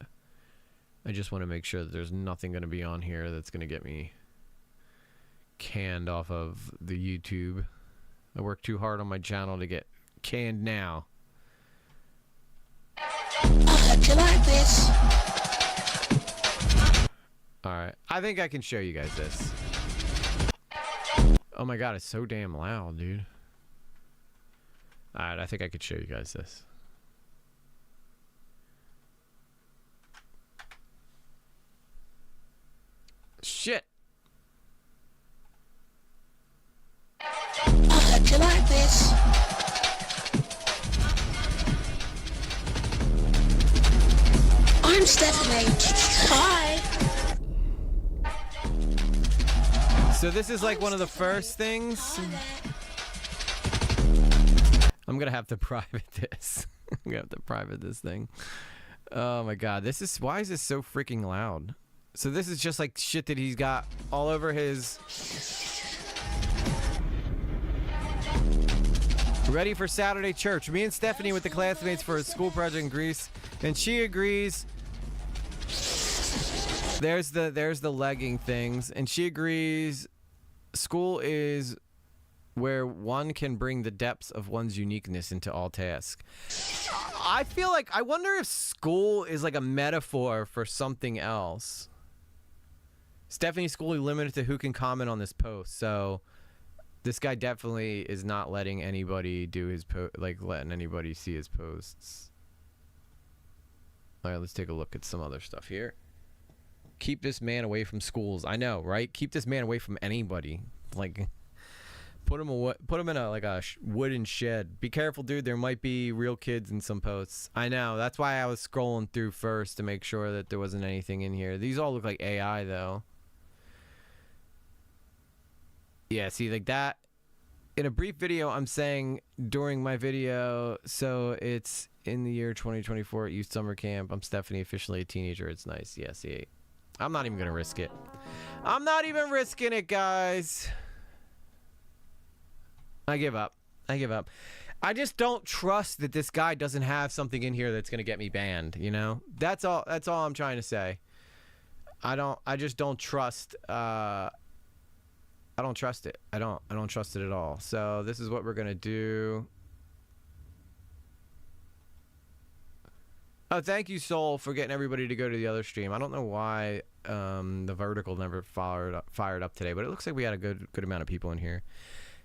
I just want to make sure that there's nothing going to be on here that's going to get me canned off of the YouTube. I work too hard on my channel to get canned now. I hope you like this. Alright, I think I can show you guys this. Oh my god, it's so damn loud, dude. Alright, I think I could show you guys this. Shit! I hope you like this. I'm Stephanie. Hi. So this is like one of the first things. I'm gonna have to private this. I'm gonna have to private this thing. Oh my god, why is this so freaking loud? So this is just like shit that he's got all over his... Ready for Saturday church. Me and Stephanie with the classmates for a school project in Greece, and she agrees. There's the legging things, and she agrees school is where one can bring the depths of one's uniqueness into all tasks. I feel like, I wonder if school is like a metaphor for something else. Stephanie's school is limited to who can comment on this post, so this guy definitely is not letting anybody do his letting anybody see his posts. All right, let's take a look at some other stuff here. Keep this man away from schools. I know, right? Keep this man away from anybody. Like, put him away, put him in a wooden shed. Be careful, dude. There might be real kids in some posts. I know. That's why I was scrolling through first to make sure that there wasn't anything in here. These all look like AI though. Yeah, see, like that. In a brief video, I'm saying during my video, so it's in the year 2024 at youth summer camp. I'm Stephanie, officially a teenager. It's nice. Yeah, see, I'm not even gonna risk it. I'm not even risking it, guys. I give up. I give up. I just don't trust that this guy doesn't have something in here that's gonna get me banned. You know, that's all. That's all I'm trying to say. I just don't trust. I don't trust it. I don't trust it at all. So this is what we're gonna do. Oh, thank you, Soul, for getting everybody to go to the other stream. I don't know why the vertical never fired up today, but it looks like we had a good amount of people in here.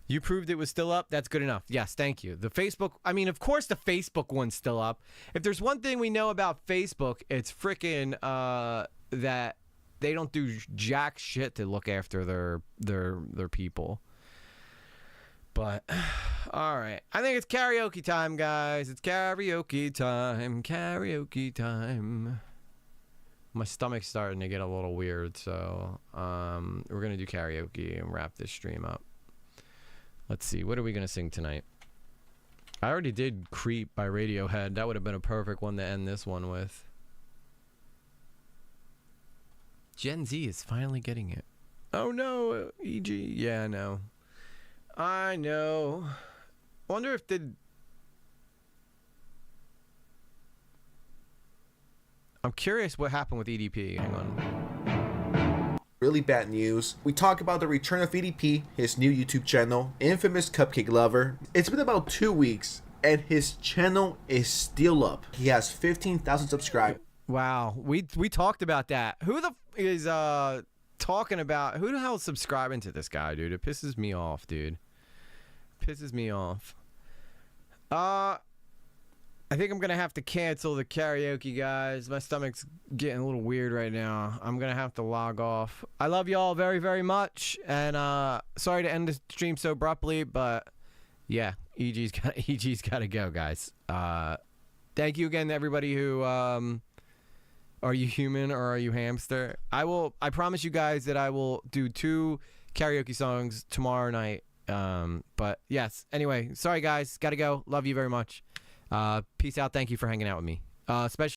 You proved it was still up. That's good enough. Yes, thank you. The Facebook, I mean, of course the Facebook one's still up. If there's one thing we know about Facebook, it's freaking that they don't do jack shit to look after their people. But all right, I think it's karaoke time, guys. It's karaoke time. Karaoke time. My stomach's starting to get a little weird, so we're gonna do karaoke and wrap this stream up. Let's see, what are we gonna sing tonight? I already did "Creep" by Radiohead. That would have been a perfect one to end this one with. Gen Z is finally getting it. Oh no, EG. Yeah, I know. I know. I wonder if I'm curious what happened with EDP. Hang on. Really bad news. We talk about the return of EDP, his new YouTube channel, Infamous Cupcake Lover. It's been about 2 weeks, and his channel is still up. He has 15,000 subscribers. Wow, we talked about that. Who the is talking about? Who the hell is subscribing to this guy, dude? It pisses me off, dude. Pisses me off. I think I'm gonna have to cancel the karaoke, guys. My stomach's getting a little weird right now. I'm gonna have to log off. I love y'all very, very much, and sorry to end the stream so abruptly, but yeah, EG's gotta go, guys. Thank you again to everybody who are you human or are you hamster? I promise you guys that I will do 2 karaoke songs tomorrow night. But yes, anyway, sorry guys, gotta go. Love you very much. Peace out. Thank you for hanging out with me. Especially